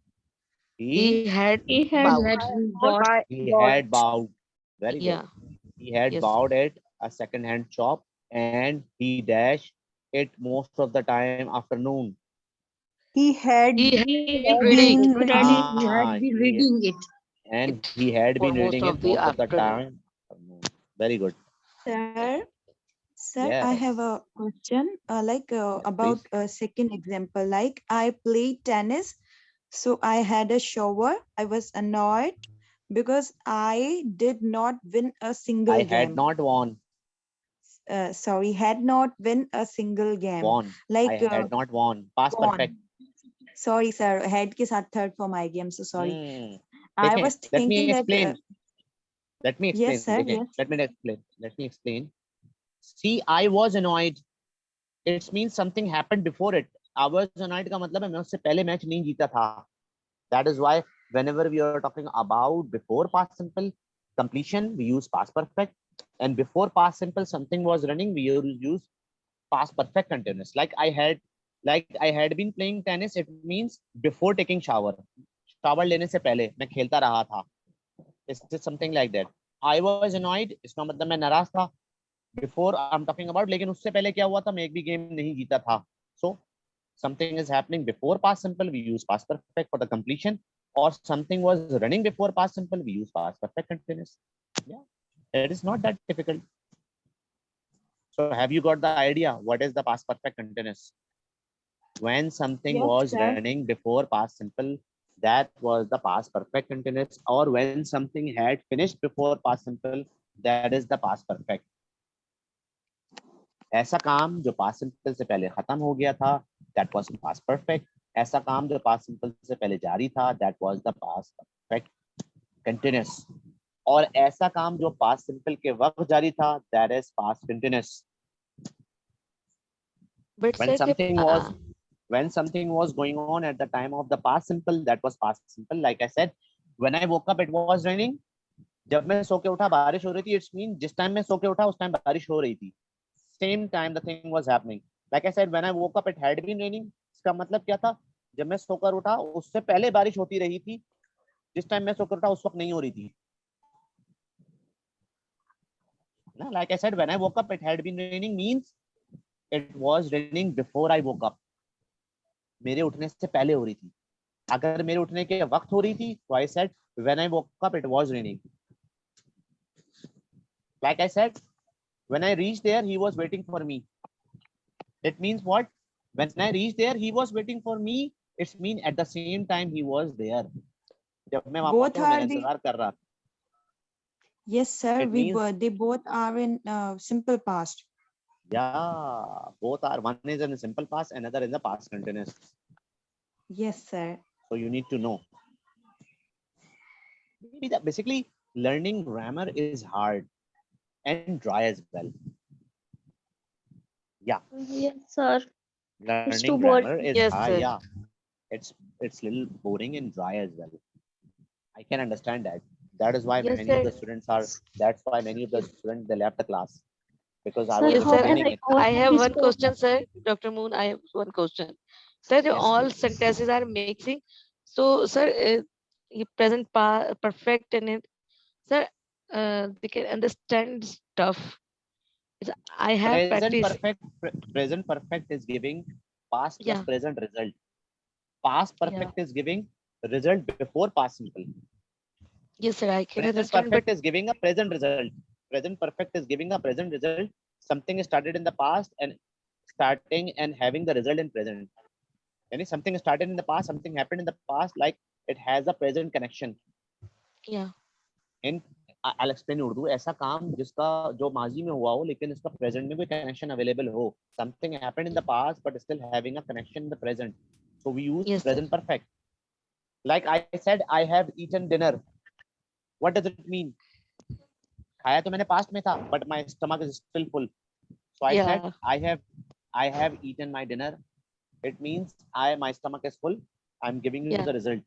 He had He had bowed. He had bowed. Very good. Yeah. He had Yes. bowed at a second-hand shop and he dashed it most of the time afternoon. He had He had had reading. been reading it And he had for been most reading of it the most of the afternoon. time. Very good. Sir, I Yes. have a question Yes, about please. a second example. Like I played tennis, So I had a shower. I was annoyed because I did not win a single I game. had not won. Sorry, had not win a single game. Won. Like I had not won. Past won. perfect. Sorry, sir. Head के साथ third form आ गया. I'm so sorry. I देखें, was let me thinking that. explain. Let me explain. Yes, sir. देखें, Yes. Let me explain. See, I was annoyed. It means something happened before it. I was annoyed का मतलब है मैं उससे पहले match नहीं जीता था. That is why whenever we are talking about before past simple completion, we use past perfect, and before past simple something was running, we use past perfect continuous. Like I had been playing tennis. It means before taking shower. Shower लेने से पहले मैं खेलता रहा था. It's something like that. I was annoyed. इसका मतलब मैं नाराज था. Before I'm talking about, लेकिन उससे पहले क्या हुआ था मैं एक भी गेम नहीं जीता था. So something is happening before past simple, we use past perfect for the completion, or something was running before past simple, we use past perfect continuous. Yeah, it is not that difficult. So have you got the idea what is the past perfect continuous? When something Yes, was sir. running before past simple, that was the past perfect continuous, or when something had finished before past simple, that is the past perfect. ऐसा काम जो past simple से पहले खत्म हो गया था, that was past perfect. ऐसा काम जो past simple से पहले जारी था, that was the past perfect continuous. और ऐसा काम जो past simple के वक्त जारी था, that is past continuous. But When sir, something was going on at the time of the past simple, that was past simple. Like I said, when I woke up, it was raining. जब मैं सो के उठा बारिश हो रही थी. It means जिस time मैं सो के उठा उस टाइम बारिश हो रही थी. Same time the thing was happening. Like I said, when I woke up, it had been raining. इसका मतलब क्या था? जब मैं सोकर उठा उससे पहले बारिश होती रही थी. जिस टाइम मैं सोकर उठा उस वक्त नहीं हो रही थी. ना, like I said, when I woke up, it had been raining means it was raining before I woke up. मेरे उठने से पहले हो रही थी. अगर मेरे उठने के वक्त हो रही थी, so I said when I woke up, it was raining. Like I said, when I reached there, he was waiting for me. It means what? When I reached there, he was waiting for me. It means at the same time he was there. जब मैं वहां Both पहुंचा, are मैं the. इंतजार कर रहा था. Yes, sir. It We means they both are in simple past. yeah, both are. One is in the simple past, another in the past continuous. Yes, sir. So you need to know. Maybe that basically learning grammar is hard and dry as well. Yeah, Yes, sir. learning too boring. grammar is yes, hard. sir. Yeah, it's little boring and dry as well. I can understand that. That is why Yes, many of sir. the students are. That's why many of the students they left the class because I Sir, was Yes, how sir. can explaining it. I have this one go- question, sir. Dr. Moon, I have one question. Sir, Yes, all please. sentences are mixing. So, sir, present perfect in it. Sir, they can understand stuff. I have practiced. Present perfect is giving past plus Yeah. present result. Past Yeah. perfect is giving result before past simple. Yes, sir. I can Present understand. perfect But is giving a present result. Present perfect is giving a present result. Something started in the past and starting and having the result in present. And something started in the past, something happened in the past, like it has a present connection. yeah. In I'll explain in Urdu. ऐसा काम जिसका जो माजी में हुआ हो लेकिन इसका present में भी connection available हो. Something happened in the past but still having a connection in the present. So we use Yes, present sir. perfect. Like I said, I have eaten dinner. What does it mean? खाया तो मैंने past में था, but my stomach is still full. So I said Yeah. I have eaten my dinner. It means my stomach is full. I'm giving you Yeah. the result.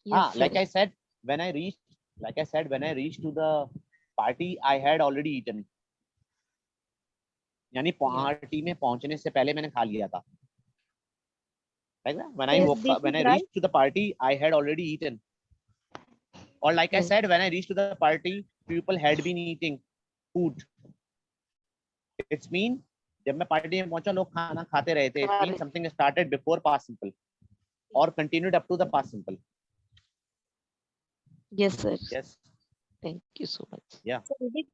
Yes, Like sir. I said, when I reached to the party, I had already eaten. यानी party में पहुंचने से पहले मैंने खा लिया था. Like that. When I Yes, woke this up, when is I right. reached to the party, I had already eaten. Or like I Yes. said, when I reached to the party, people had been eating food. It's mean जब मैं party में पहुंचा लोग खाना खाते रहे थे. It means something started before past simple or continued up to the past simple. Yes, sir. Yes. Thank you so much. Yeah. So is it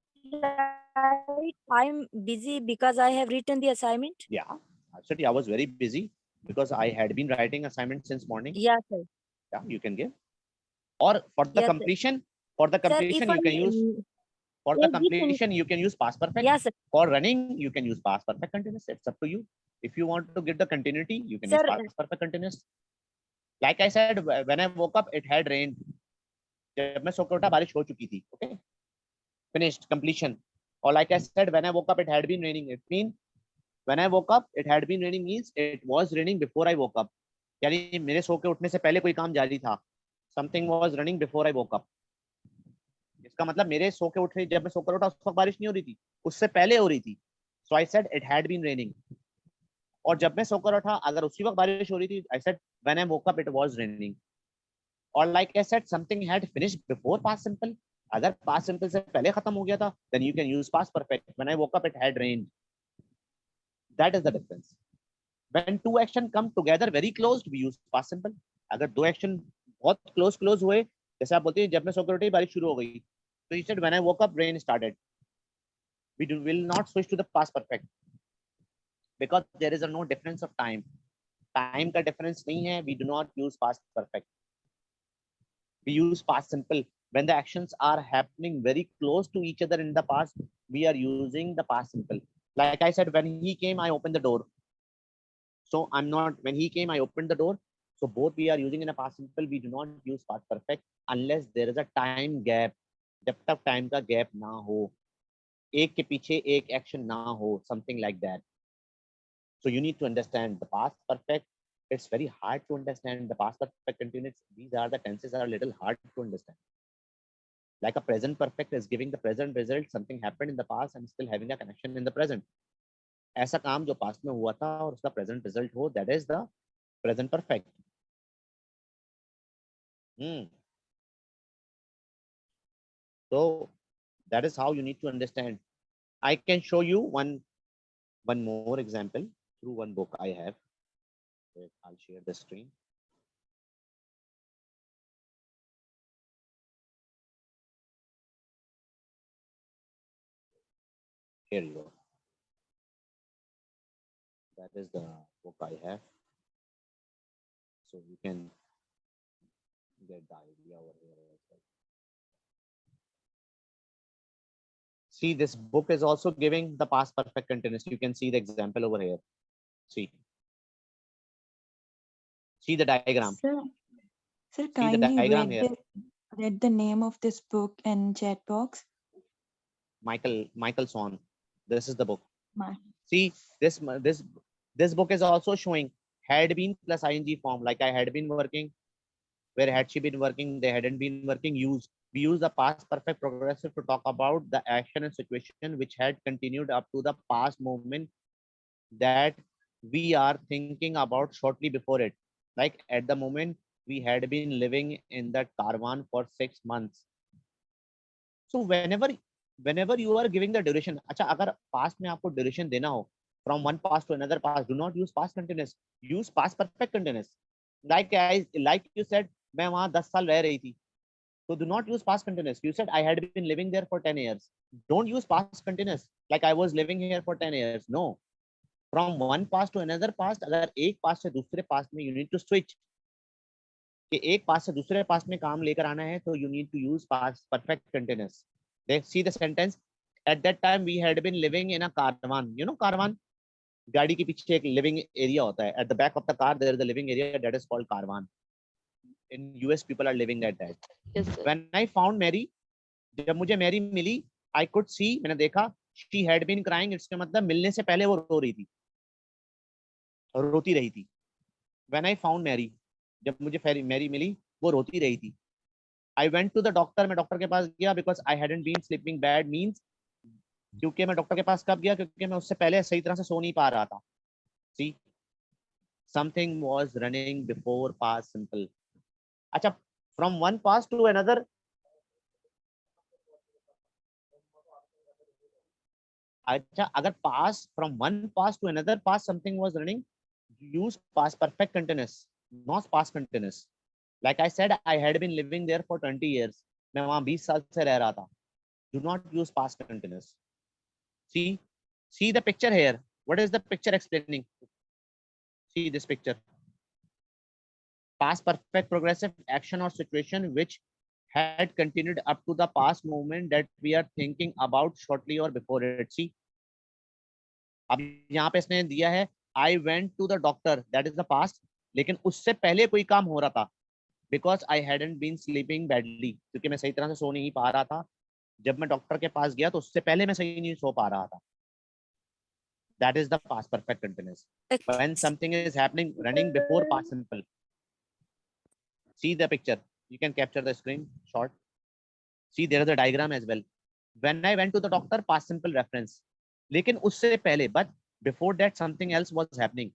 right? I'm busy because I have written the assignment. Yeah. Actually, I was very busy. because I had been writing assignment since morning. Yeah, sir. Yeah, you can give. Or for the Yes, sir. completion, Sir, if you can use for the if we can- completion you can use past perfect. yeah, sir. For running, you can use past perfect continuous. It's up to you. If you want to give the continuity, you can use Sir, past perfect continuous. Like I said, when I woke up, it had rained. जब मैं सो के उठा बारिश हो चुकी थी. Okay, finished completion. Or like I said, when I woke up, it had been raining. It means when I woke up, it had been raining means it was raining before I woke up. यानी मेरे सो के उठने से पहले कोई काम जारी था. Something was running before I woke up. इसका मतलब मेरे सो के उठे जब मैं सोकर उठा उस वक्त बारिश नहीं हो रही थी, उससे पहले हो रही थी. So I said it had been raining. और जब मैं सोकर उठा अगर उसी वक्त बारिश हो रही थी, I said when I woke up it was raining. Or like I said, something had finished before past simple. अगर past simple से पहले खत्म हो गया था, then you can use past perfect. When I woke up, it had rained. That is the difference. When two action come together very close, we use past simple. अगर दो action बहुत close हुए, जैसे आप बोलते हैं जब मैं सोकर उठी बारिश शुरू हो गई, so you said when I woke up, rain started. We will not switch to the past perfect because there is no difference of time. Time का difference नहीं है. We do not use past perfect. We use past simple. When the actions are happening very close to each other in the past, we are using the past simple. Like I said, when he came, I opened the door. So I'm not, when he came, I opened the door. So both we are using in a past simple. We do not use past perfect unless there is a time gap. जब तक time का gap ना हो, एक के पीछे एक action ना हो, something like that. So you need to understand the past perfect. It's very hard to understand the past perfect continuous. These are the tenses are a little hard to understand. Like a present perfect is giving the present result. Something happened in the past and still having a connection in the present. ऐसा काम जो past में हुआ था और उसका present result हो, that is the present perfect. So that is how you need to understand. I can show you one more example through one book I have. I'll share the screen. Here you go. That is the book I have. So you can get the idea over here as well. See, this book is also giving the past perfect continuous. You can see the example over here. See the diagram. Sir, the kindly diagram here. read the name of this book in chat box. Michael Swan. This is the book. My. See, this book is also showing had been plus ing form. Like I had been working. Where had she been working? They hadn't been working. We use the past perfect progressive to talk about the action and situation which had continued up to the past moment that we are thinking about shortly before it. Like at the moment we had been living in that caravan for 6 months. So whenever you are giving the duration, अच्छा अगर past में आपको duration देना हो from one past to another past, do not use past continuous. Use past perfect continuous. Like you said, मैं वहाँ 10 साल रह रही थी. So do not use past continuous. You said I had been living there for 10 years. Don't use past continuous. Like I was living here for 10 years. No. From one past to another past, अगर एक past से दूसरे past में you need to switch. कि एक past से दूसरे past में काम लेकर आना है, तो you need to use past perfect continuous. They see the sentence. At that time we had been living in a caravan. You know caravan? गाड़ी के पीछे एक living area होता है. At the back of the car there is a living area that is called caravan. In US people are living at that. Yes, sir. When I found Mary, जब मुझे Mary मिली, I could see, मैंने देखा, she had been crying. इसका मतलब मिलने से पहले वो रो रही थी, रोती रही थी. When I found Mary, जब मुझे मैरी मिली, वो रोती रही थी. I went to the doctor. मैं डॉक्टर के पास गया because I hadn't been sleeping bad means क्योंकि मैं डॉक्टर के पास कब गया, क्योंकि मैं उससे पहले सही तरह से सो नहीं पा रहा था. See, something was running before past simple. अच्छा, from one past to another. अच्छा, अगर past from one past to another past something was running, use past perfect continuous, not past continuous. Like I said, I had been living there for 20 years. मैं वहाँ 20 साल से रह रहा था. Do not use past continuous. See the picture here. What is the picture explaining? See this picture. Past perfect progressive action or situation which had continued up to the past moment that we are thinking about shortly or before it. See, अब यहाँ पे इसने दिया है I went to the doctor, that is the past, लेकिन उससे पहले कोई काम हो रहा था because I hadn't been sleeping badly, क्योंकि मैं सही तरह से सो नहीं पा रहा था जब मैं डॉक्टर के पास गया, तो उससे पहले मैं सही नहीं सो पा रहा था. That is the past perfect continuous. When something is happening running before past simple. See the picture. You can capture the screen short. See, there is a diagram as well. When I went to the doctor, past simple reference. लेकिन उससे पहले, but before that something else was happening.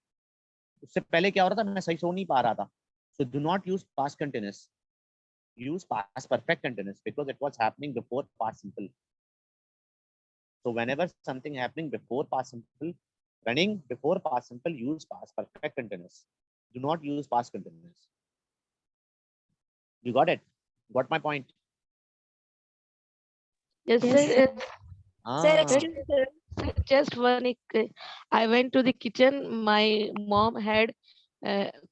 उससे पहले क्या हो रहा था, मैं सही सो नहीं पा रहा था. So do not use past continuous. Use past perfect continuous because it was happening before past simple. So whenever something happening before past simple, running before past simple, use past perfect continuous. Do not use past continuous. You got it? Got my point? Yes, Yes, sir. Sir, Ah, excuse me, sir. Just one. I went to the kitchen. My mom had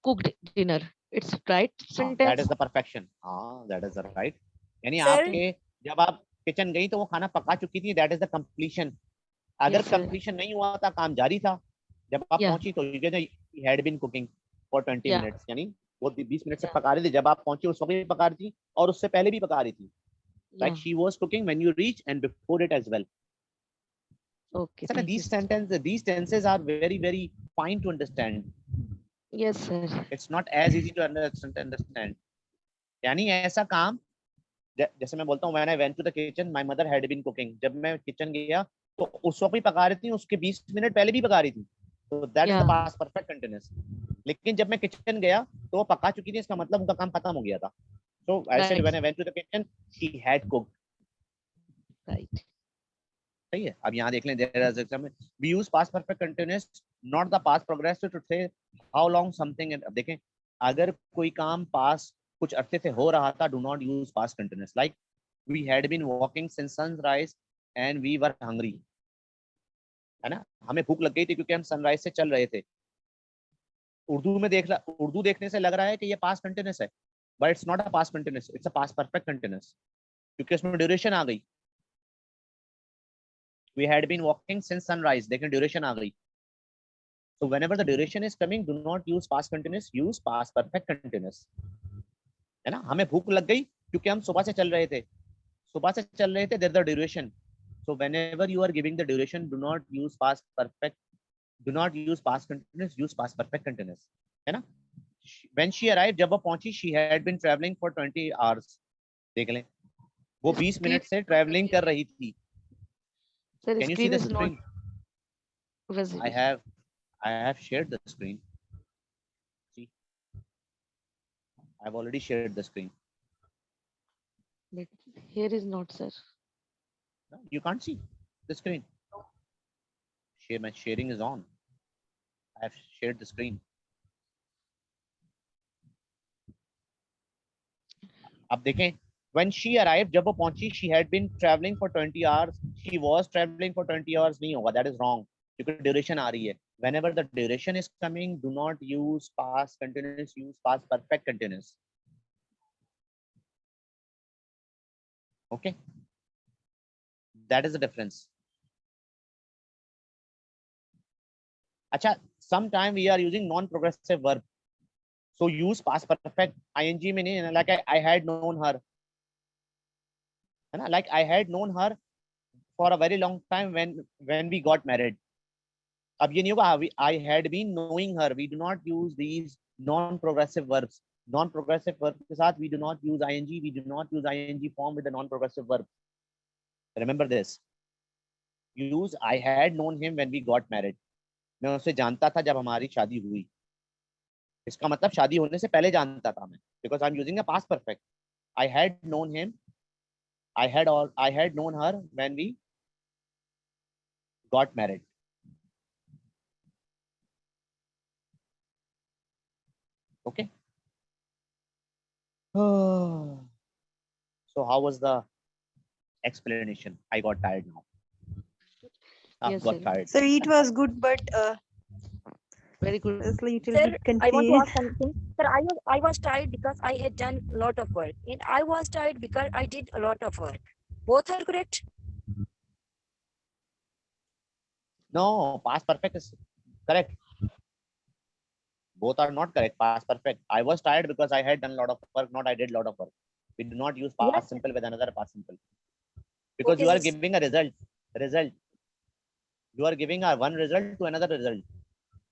cooked dinner. It's right that sentence. is the perfection. That is the right. यानी Sir. आपके जब आप kitchen गई तो वो खाना पका चुकी थी. That is the completion. अगर Yes, sir. completion नहीं हुआ था, काम जारी था. जब आप Yeah. पहुंची तो you can say he had been cooking for 20 Yeah. minutes. यानी वो 20 मिनट से Yeah. पका रही थी. जब आप पहुंची उस वक्त भी पका रही थी और उससे पहले भी पका रही थी. Like Yeah. she was cooking when you reach and before it as well. Okay. So Thank you, sir. these tenses are very, very fine to understand. Yes, sir. It's not as easy to understand. यानी ऐसा काम जैसे मैं बोलता हूँ when I went to the kitchen, my mother had been cooking. जब मैं kitchen गया तो उस वक्त भी पका रही थी, उसके 20 मिनट पहले भी पका रही थी. So that is the Yeah. past perfect continuous. लेकिन जब मैं किचन गया तो वो पका चुकी थी, इसका मतलब उनका काम खत्म हो गया था. So I said Right. when I went to the kitchen, she had cooked. Right. सही है. अब यहाँ देख लें, there is exam. We use past perfect continuous, not the past progressive to say how long something. अब देखें, अगर कोई काम past कुछ अरसे से हो रहा था, do not use past continuous. Like we had been walking since sunrise and we were hungry. है ना, हमें भूख लग गई थी क्योंकि हम सनराइज से चल रहे थे. उर्दू देखने से लग रहा है कि ये past continuous है, but it's not a past continuous, it's a past perfect continuous क्योंकि उसमें ड्यूरेशन आ गई. We had been walking since sunrise. देखें duration आ गई. So whenever the duration is coming, do not use past continuous. Use past perfect continuous. है ना, हमें भूख लग गई क्योंकि हम सुबह से चल रहे थे. सुबह से चल रहे थे. There's the duration. So whenever you are giving the duration, do not use past perfect. Do not use past continuous. Use past perfect continuous. है ना. When she arrived, जब वो पहुंची, she had been traveling for 20 hours. देख लें, वो 20 minute से travelling कर रही थी. Sir, Can you see screen the is not screen? visible. I have shared the screen. See, I've already shared the screen. But here is not, sir. No, you can't see the screen. My sharing is on. I have shared the screen. अब देखें, when she arrived, जब वो पहुंची, she had been traveling for 20 hours. She was traveling for 20 hours. नहीं होगा, that is wrong. क्योंकि duration आ रही है. Whenever the duration is coming, do not use past continuous. Use past perfect continuous. Okay, that is the difference. अच्छा, sometime we are using non-progressive verb. So use past perfect. ing में नहीं, like I had known her. है ना, like I had known her for a very long time when we got married. अब ये नहीं होगा I had been knowing her. We do not use these non-progressive verbs. Non-progressive verb के साथ we do not use ing. We do not use ing form with the non-progressive verb. Remember this. Use I had known him when we got married. मैं उसे जानता था जब हमारी शादी हुई. इसका मतलब शादी होने से पहले जानता था मैं. Because I'm using a past perfect. I had known him. I had known her when we got married. Okay. So how was the explanation? I got tired now. Yes, Got sir. tired. Sir, it was good, but Very good. It's little Sir, bit I want to confused. ask something. Sir, I was tired because I had done a lot of work. And I was tired because I did a lot of work. Both are correct? No, past perfect is correct. Both are not correct. Past perfect. I was tired because I had done a lot of work, not I did a lot of work. We do not use past Yes. simple with another past simple. Because Okay, you are sir. giving a result. You are giving a one result to another result.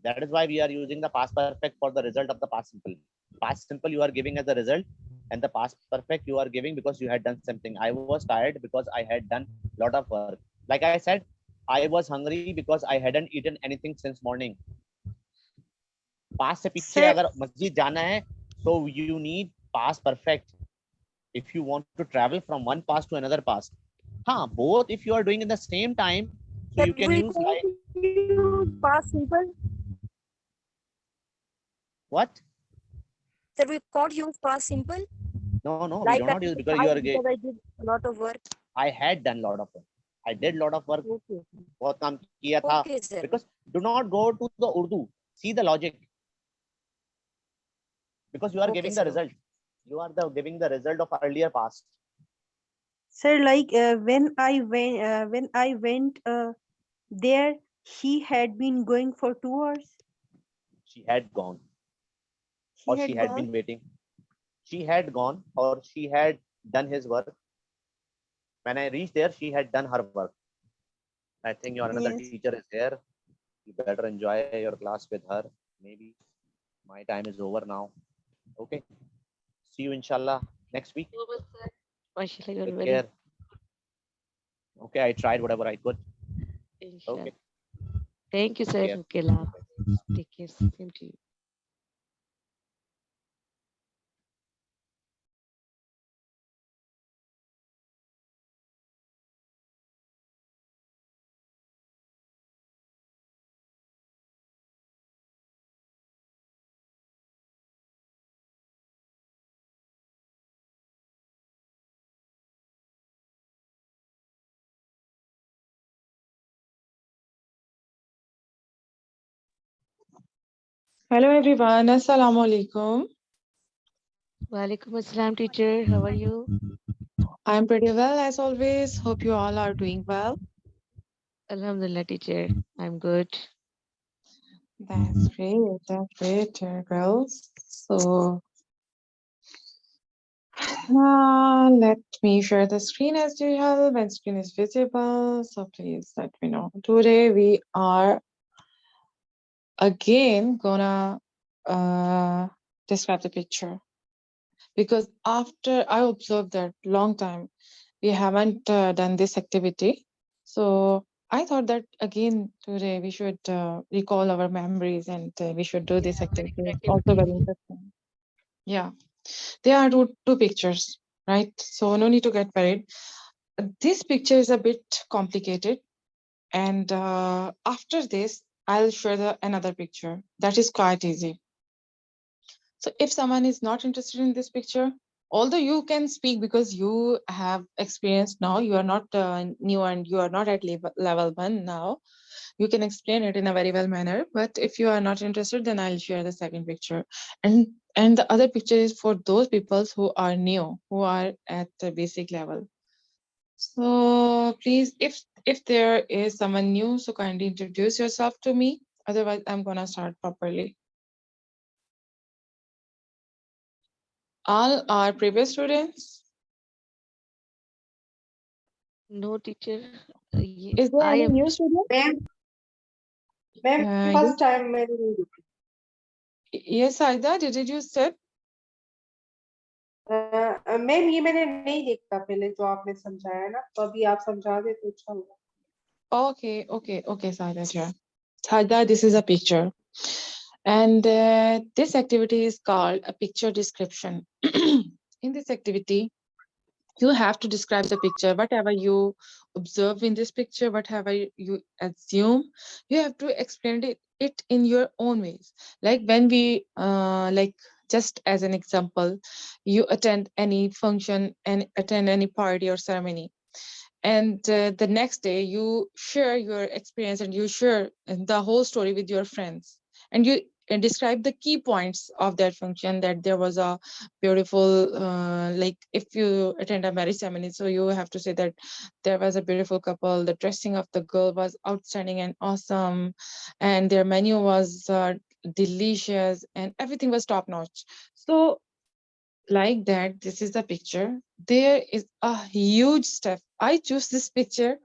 That is why we are using the past perfect for the result of the past simple. Past simple you are giving as a result, and the past perfect you are giving because you had done something. I was tired because I had done a lot of work. Like I said, I was hungry because I hadn't eaten anything since morning. Past से पीछे Sir, अगर मस्जिद जाना है, so you need past perfect. If you want to travel from one past to another past. Both if you are doing in the same time, so Sir, you can we use can't like use past simple. what? Sir, we can't use past simple. No, we Like do I not use was because you are. tired because I did a lot of work. I had done a lot of work. I did a lot of work. Okay. बहुत काम किया था. Okay, sir. Because do not go to the Urdu. See the logic. Because you are Okay, giving sir. the result. You are giving the result of earlier past. sir, like when I went there, he had been going for 2 hours. She had gone, He or had she had gone. been waiting. She had gone, or she had done his work. When I reached there, she had done her work. I think your another Yes. teacher is here. You better enjoy your class with her. Maybe my time is over now. Okay. See you inshallah next week. Mashallah, you're Take very care. Okay, I tried whatever I could. inshallah. Okay. Thank you, sir. care. Okay, love. Take care. Same to you. Hello everyone, Assalamu alaikum. Walaikum assalam, teacher. How are you? I'm pretty well as always. Hope you all are doing well. Alhamdulillah, teacher. I'm good. That's great, girls. So let me share the screen as usual when screen is visible. So please let me know. Today we are again gonna describe the picture because after I observed that long time we haven't done this activity. So I thought that again today we should recall our memories and we should do this activity. It's also very interesting. Yeah, there are two pictures, right? So no need to get worried. This picture is a bit complicated, and after this, I'll share another picture that is quite easy. So if someone is not interested in this picture, although you can speak because you have experience now, you are not new and you are not at level 1 now, you can explain it in a very well manner. But if you are not interested, then I'll share the second picture. And the other picture is for those people who are new, who are at the basic level. So please, if there is someone new, so kindly introduce yourself to me. Otherwise, I'm gonna start properly. All are previous students. No, teacher. Is there I any am. new student? Ma'am, Yes, time मैंने नहीं देखी. yes, Aida, did you say? Ma'am ये मैंने नहीं देखा पहले जो आपने समझाया ना, तो अभी आप समझा दे तो अच्छा होगा. Okay, Saida, yeah. Saida, this is a picture. And this activity is called a picture description. In this activity, you have to describe the picture, whatever you observe in this picture, whatever you assume, you have to explain it in your own ways. Like when we, like just as an example, you attend any function and attend any party or ceremony. And the next day you share your experience and you share the whole story with your friends. and you describe the key points of that function, that there was a beautiful, like if you attend a marriage ceremony, so you have to say that there was a beautiful couple, the dressing of the girl was outstanding and awesome, and their menu was delicious, and everything was top notch. So like that, this is the picture. There is a huge step. I choose this picture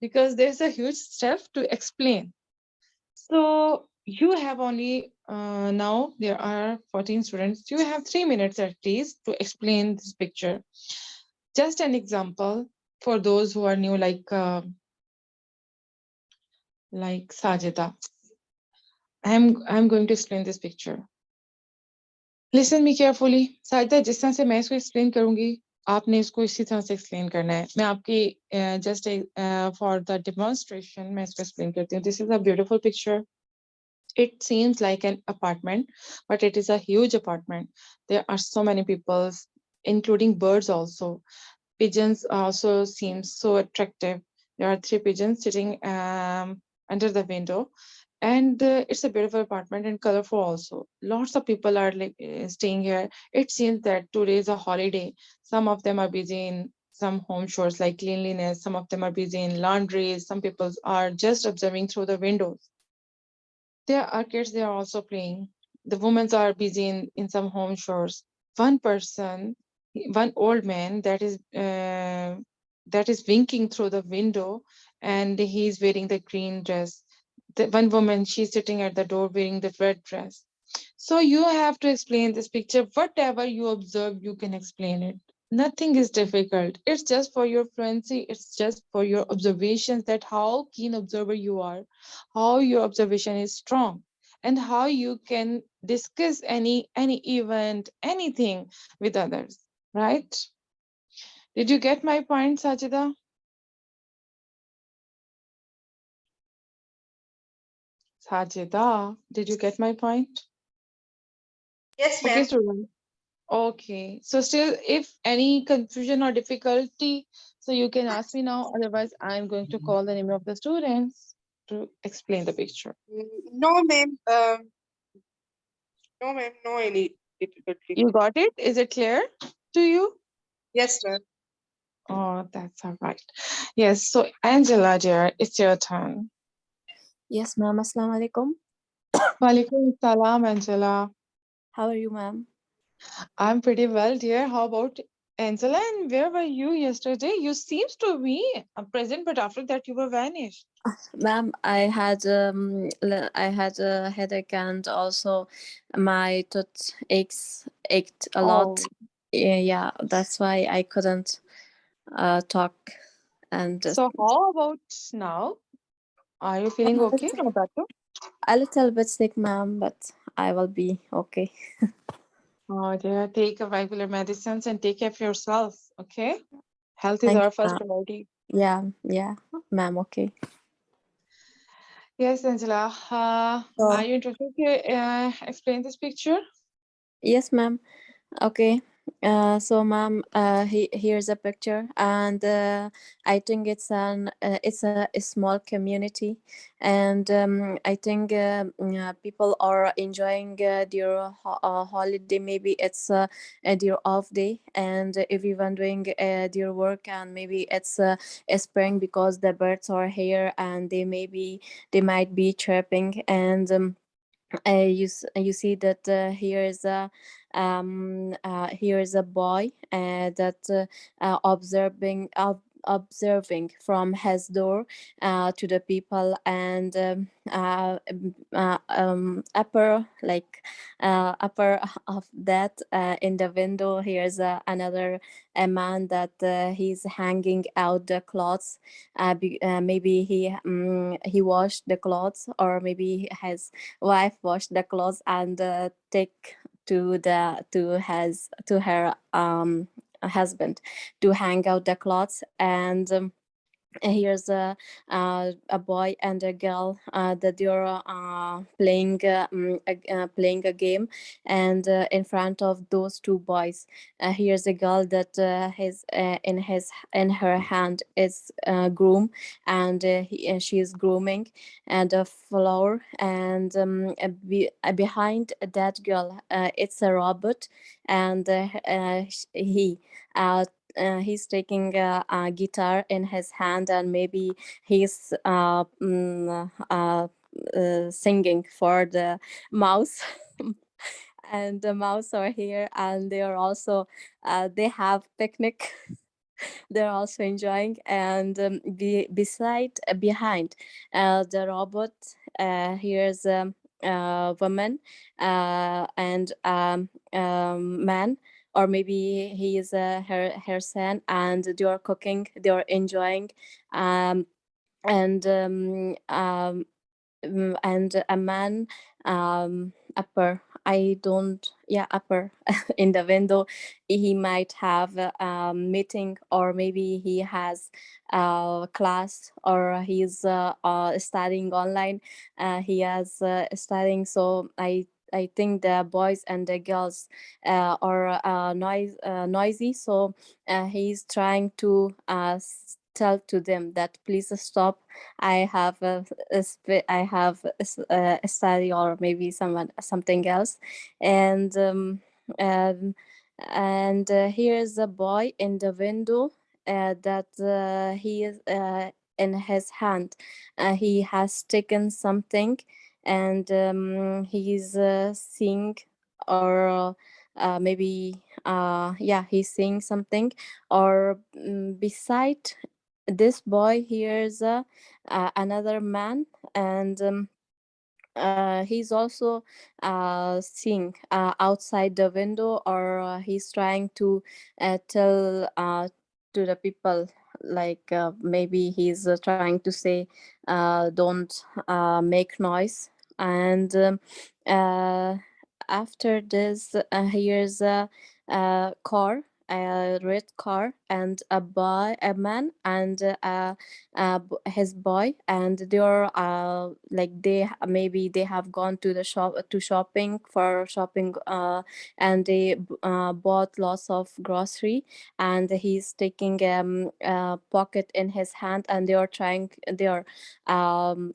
because there's a huge step to explain. So you have only now there are 14 students. You have 3 minutes at least to explain this picture. Just an example for those who are new, like Sajida. I'm going to explain this picture. Listen me carefully. Sajida, जिस तरह से मैं इसको explain करूंगी, आपने इसको इसी तरह से explain करना है. मैं आपकी just for the demonstration मैं इसको explain करती हूँ. This is a beautiful picture. It seems like an apartment, but it is a huge apartment. There are so many people, including birds also. Pigeons also seem so attractive. There are 3 pigeons sitting under the window, and it's a beautiful apartment and colorful also. Lots of people are staying here. It seems that today is a holiday. Some of them are busy in some home chores like cleanliness. Some of them are busy in laundry. Some people are just observing through the windows. There are kids, they are also playing. The women are busy in some home chores. One person, one old man that is winking through the window, and he's wearing the green dress. The one woman, she's sitting at the door wearing the red dress. So you have to explain this picture. Whatever you observe, you can explain it. Nothing is difficult. It's just for your fluency. It's just for your observations, that how keen observer you are, how your observation is strong, and how you can discuss any event, anything with others, right? Did you get my point, Sajida? Sajida, did you get my point? Yes, Okay, ma'am. student. Okay, so still, if any confusion or difficulty, so you can ask me now. Otherwise, I'm going to call the name of the students to explain the picture. No, ma'am. No, ma'am. No any difficulty. You got it? Is it clear to you? Yes, ma'am. Oh, that's all right. Yes, so Angela, dear, it's your turn. Yes, ma'am. Assalamu alaikum. Walaikum salam, Angela. How are you, ma'am? I'm pretty well, dear. How about Angela? And where were you yesterday? You seems to be present, but after that you were vanished. Ma'am, I had a headache, and also my tooth ached a lot. Oh, Yeah, that's why I couldn't talk. And so how about now? Are you feeling okay? Or better? a little bit sick, ma'am, but I will be okay. Oh, dear. Take a regular medicines and take care of yourself. Okay. Health is Thank our you, first ma'am. priority. Yeah, ma'am. Okay. Yes, Angela. So, Are you interested to explain this picture? yes, ma'am. Okay. So ma'am, here's a picture, and I think it's a small community, and I think people are enjoying their holiday. Maybe it's their off day, and everyone doing their work, and maybe it's a spring because the birds are here, and they might be chirping, and you see that here is a boy that observing from his door to the people, and upper of that in the window, here's another a man that he's hanging out the clothes. Maybe he washed the clothes, or maybe his wife washed the clothes and take to her husband to hang out the clothes, and here's a boy and a girl that you're playing a game, and in front of those two boys, here's a girl that has in her hand is groom, and she is grooming and a flower, and behind that girl it's a robot, and he's taking a guitar in his hand, and maybe he's singing for the mouse. And the mouse are here, and they are also they have picnic. They're also enjoying, and behind the robot, here's a woman and man, or maybe he is her son, and they are cooking, they are enjoying, and and a man upper, I don't, yeah, upper in the window. He might have a meeting, or maybe he has a class, or he's studying online. He has studying, so I think the boys and the girls are noisy, so he's trying to tell to them that please stop. I have I have a study, or maybe something else, and um, and here's a boy in the window that he is in his hand. He has taken something, and he's seeing, or maybe yeah, he's seeing something, or beside this boy here's another man, and he's also seeing outside the window, or he's trying to tell to the people, like maybe he's trying to say don't make noise. And uh, after this here's a car, a red car, and a man, and his boy, and they're like maybe they have gone to the shop to shopping, and they bought lots of grocery, and he's taking a pocket in his hand, and they are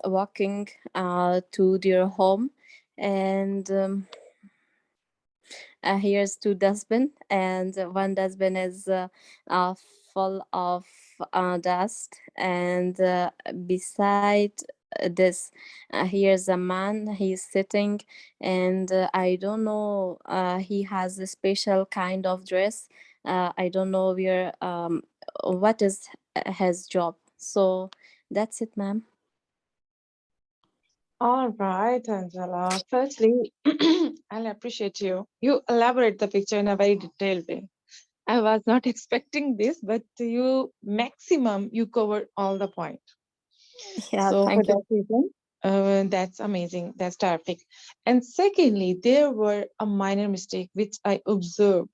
walking to their home. And here's two dustbin, and one dustbin is uh, full of dust, and beside this here's a man, he's sitting, and I don't know, he has a special kind of dress. I don't know where what is his job. So that's it, ma'am. All right, Angela. Firstly, I'll appreciate you. You elaborate the picture in a very detailed way. I was not expecting this, but you covered all the point. Yeah, So for thank you. that reason, that's amazing. That's terrific. And secondly, there were a minor mistake which I observed.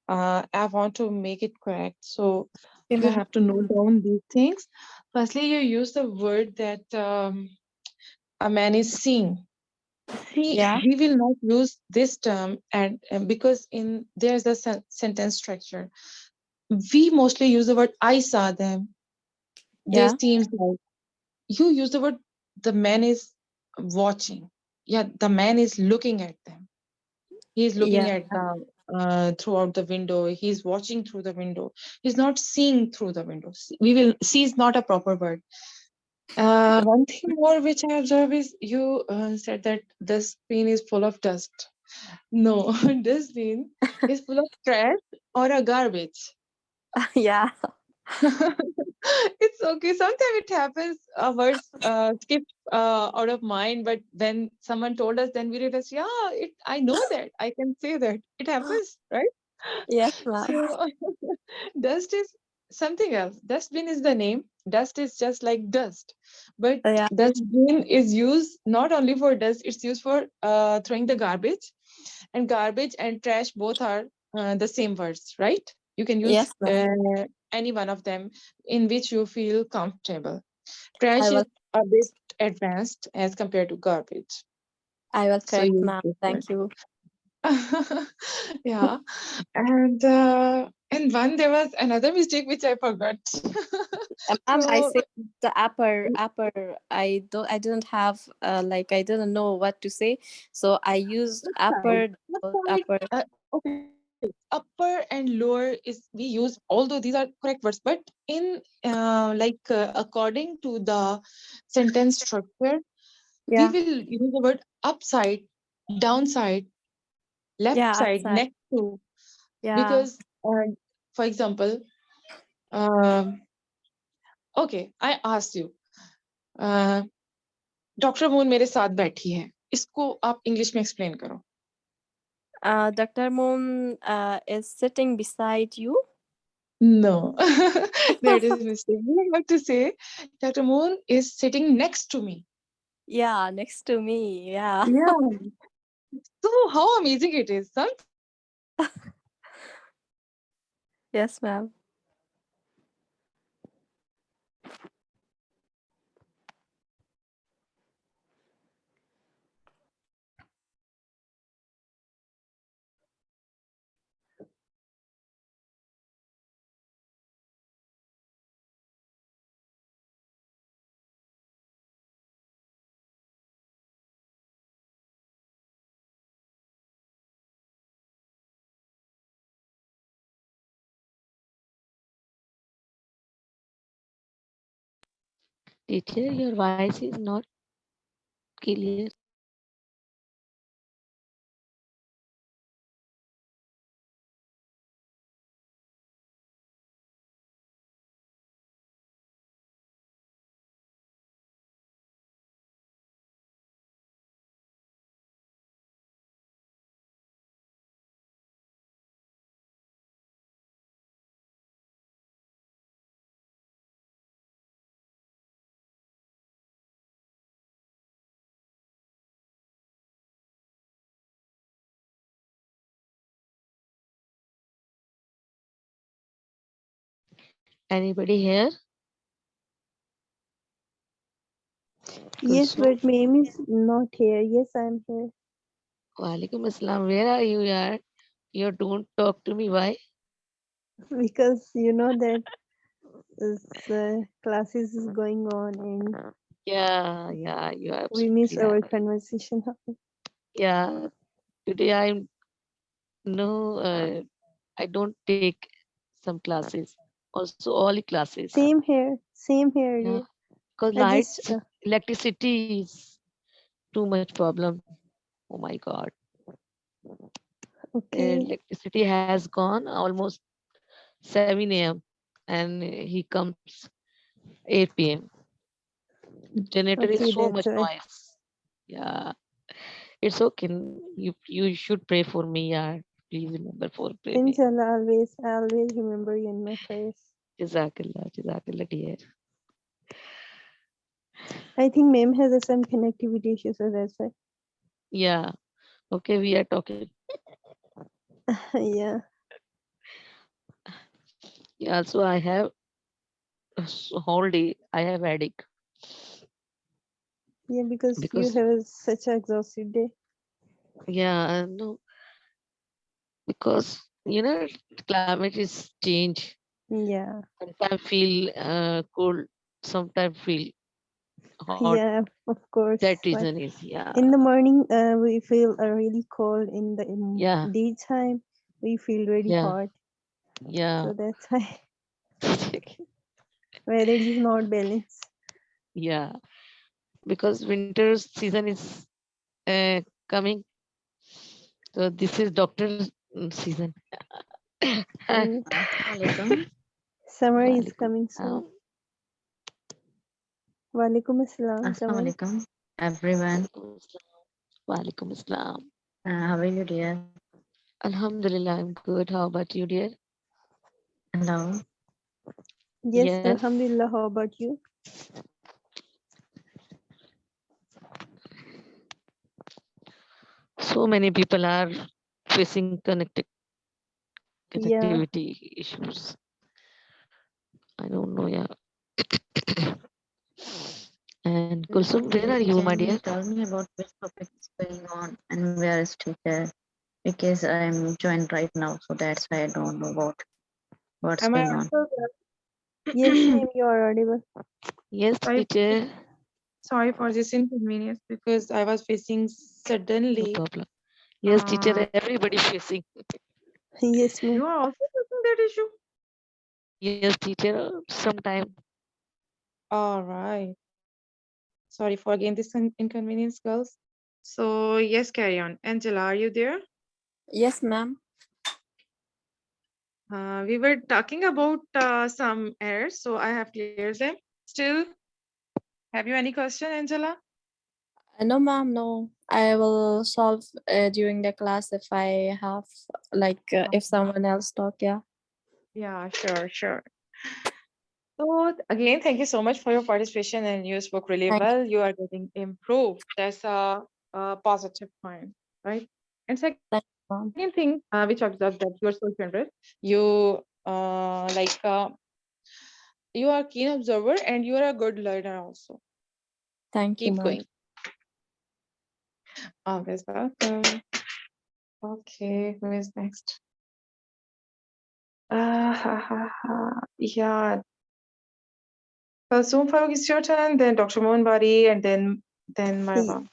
I want to make it correct. So you have to note down these things. Firstly, you use the word that a man is seeing. See, Yeah. we will not use this term, and because in there's the sentence structure. We mostly use the word I saw them. They Yeah. seems like you use the word the man is watching. Yeah, the man is looking at them. He's looking Yeah. at the throughout the window. He's watching through the window. He's not seeing through the window. We will see is not a proper word. One thing more which I observe is you said that the screen is full of dust. No, dustbin is full of trash or a garbage. Yeah. It's okay. Sometimes it happens. Words skip out of mind, but when someone told us, then we realized, yeah, I know that. I can say that it happens, right? Yes, ma'am. So dust is something else. Dustbin is the name. Dust is just like dust, but Yeah. dustbin is used not only for dust. It's used for throwing the garbage, and trash both are the same words, right? You can use Yes, ma'am. any one of them in which you feel comfortable. Trash I is will. a bit advanced as compared to garbage. I will So correct, you ma'am. prefer. Thank you. Yeah. And one there was another mistake which I forgot. Ma'am, I So said the upper. I didn't have like I didn't know what to say, so I used side, upper, that's right. upper. Okay, upper and lower is we use, although these are correct words, but in according to the sentence structure, we Yeah, will use the word upside, downside, left yeah, side, upside. next to, Yeah. because for example, um, okay, I asked you, doctor moon मेरे साथ बैठी है, इसको आप English में explain करो. Dr. Moon is sitting beside you. No, that is mistake. You have to say, Dr. Moon is sitting next to me. Yeah, next to me. Yeah. Yeah. So how amazing it is, son? Yes, ma'am. Teacher, your voice is not clear. Anybody here? Yes, Kulsum? but ma'am is not here. Yes, I'm here. Walaikum Assalam. Where are you, yaar? You don't talk to me. Why? Because you know that this classes is going on and Yeah, you are we miss absolutely our right. conversation. Yeah, today I don't take some classes. Also, all the classes. Same here. Same here. Yeah, Yeah. because I just electricity is too much problem. Oh my God. okay. Electricity has gone almost 7 a.m. and he comes 8 p.m. Generator is Okay, so that's much why. noise. Yeah, it's okay. You should pray for me, yeah. Please remember for pray me. Inshallah, I always remember you in my prayers. Jazakallah, dear. I think ma'am has some connectivity issues, so that's why. Yeah. Okay, we are talking. Yeah. Yeah, so I have whole day I have headache Yeah, because you because have such an exhausted day. yeah, no, because climate is change. Yeah. Sometimes feel cold, sometimes feel hot. Yeah, of course. That Like reason is yeah, in the morning, we feel really cold. In the yeah, daytime, we feel really yeah, hot. yeah, So that's why weather is not balanced. yeah. Because winter season is coming, so this is doctor season. Mm, Assalamualaikum. Summer is Walaikum coming soon. salam. Walaikum assalam, Kamal. Assalamualaikum, everyone. Walaikum salam. Walaikum salam. How are you, dear? Alhamdulillah, I'm good. How about you, dear? Hello. Yes, Yes. Alhamdulillah. How about you? So many people are facing connected connectivity issues. I don't know, yeah. And Kulsum, where are you, my Can you dear? tell me about which topic is going on and where is teacher? Because I'm joined right now, so that's why I don't know what's Am I going on. audible? Yes, ma'am, you are audible. Yes, Sorry, teacher. sorry for this inconvenience because I was facing No suddenly. problem. Yes, teacher, Uh, everybody facing. Yes, ma'am. you are also facing that issue? Yes, teacher, sometime. All right. Sorry for again this inconvenience, girls. So yes, carry on. Angela, are you there? Yes, ma'am. We were talking about some errors, so I have cleared them. Still, have you any question, Angela? No, ma'am, no. I will solve during the class if I have, like, if someone else talk, yeah. Yeah, sure, sure. So again, thank you so much for your participation and you spoke really Thank well. You are getting improved. That's a positive point, right? And second thank you, ma'am. thing, which observed that you are so generous. You you are a keen observer and you are a good learner also. Thank you, Keep ma'am. going. Always welcome. Okay, who is next? Yeah. Zoom Farooq, it's your turn, then Dr. Mohanbari, and then Marwa.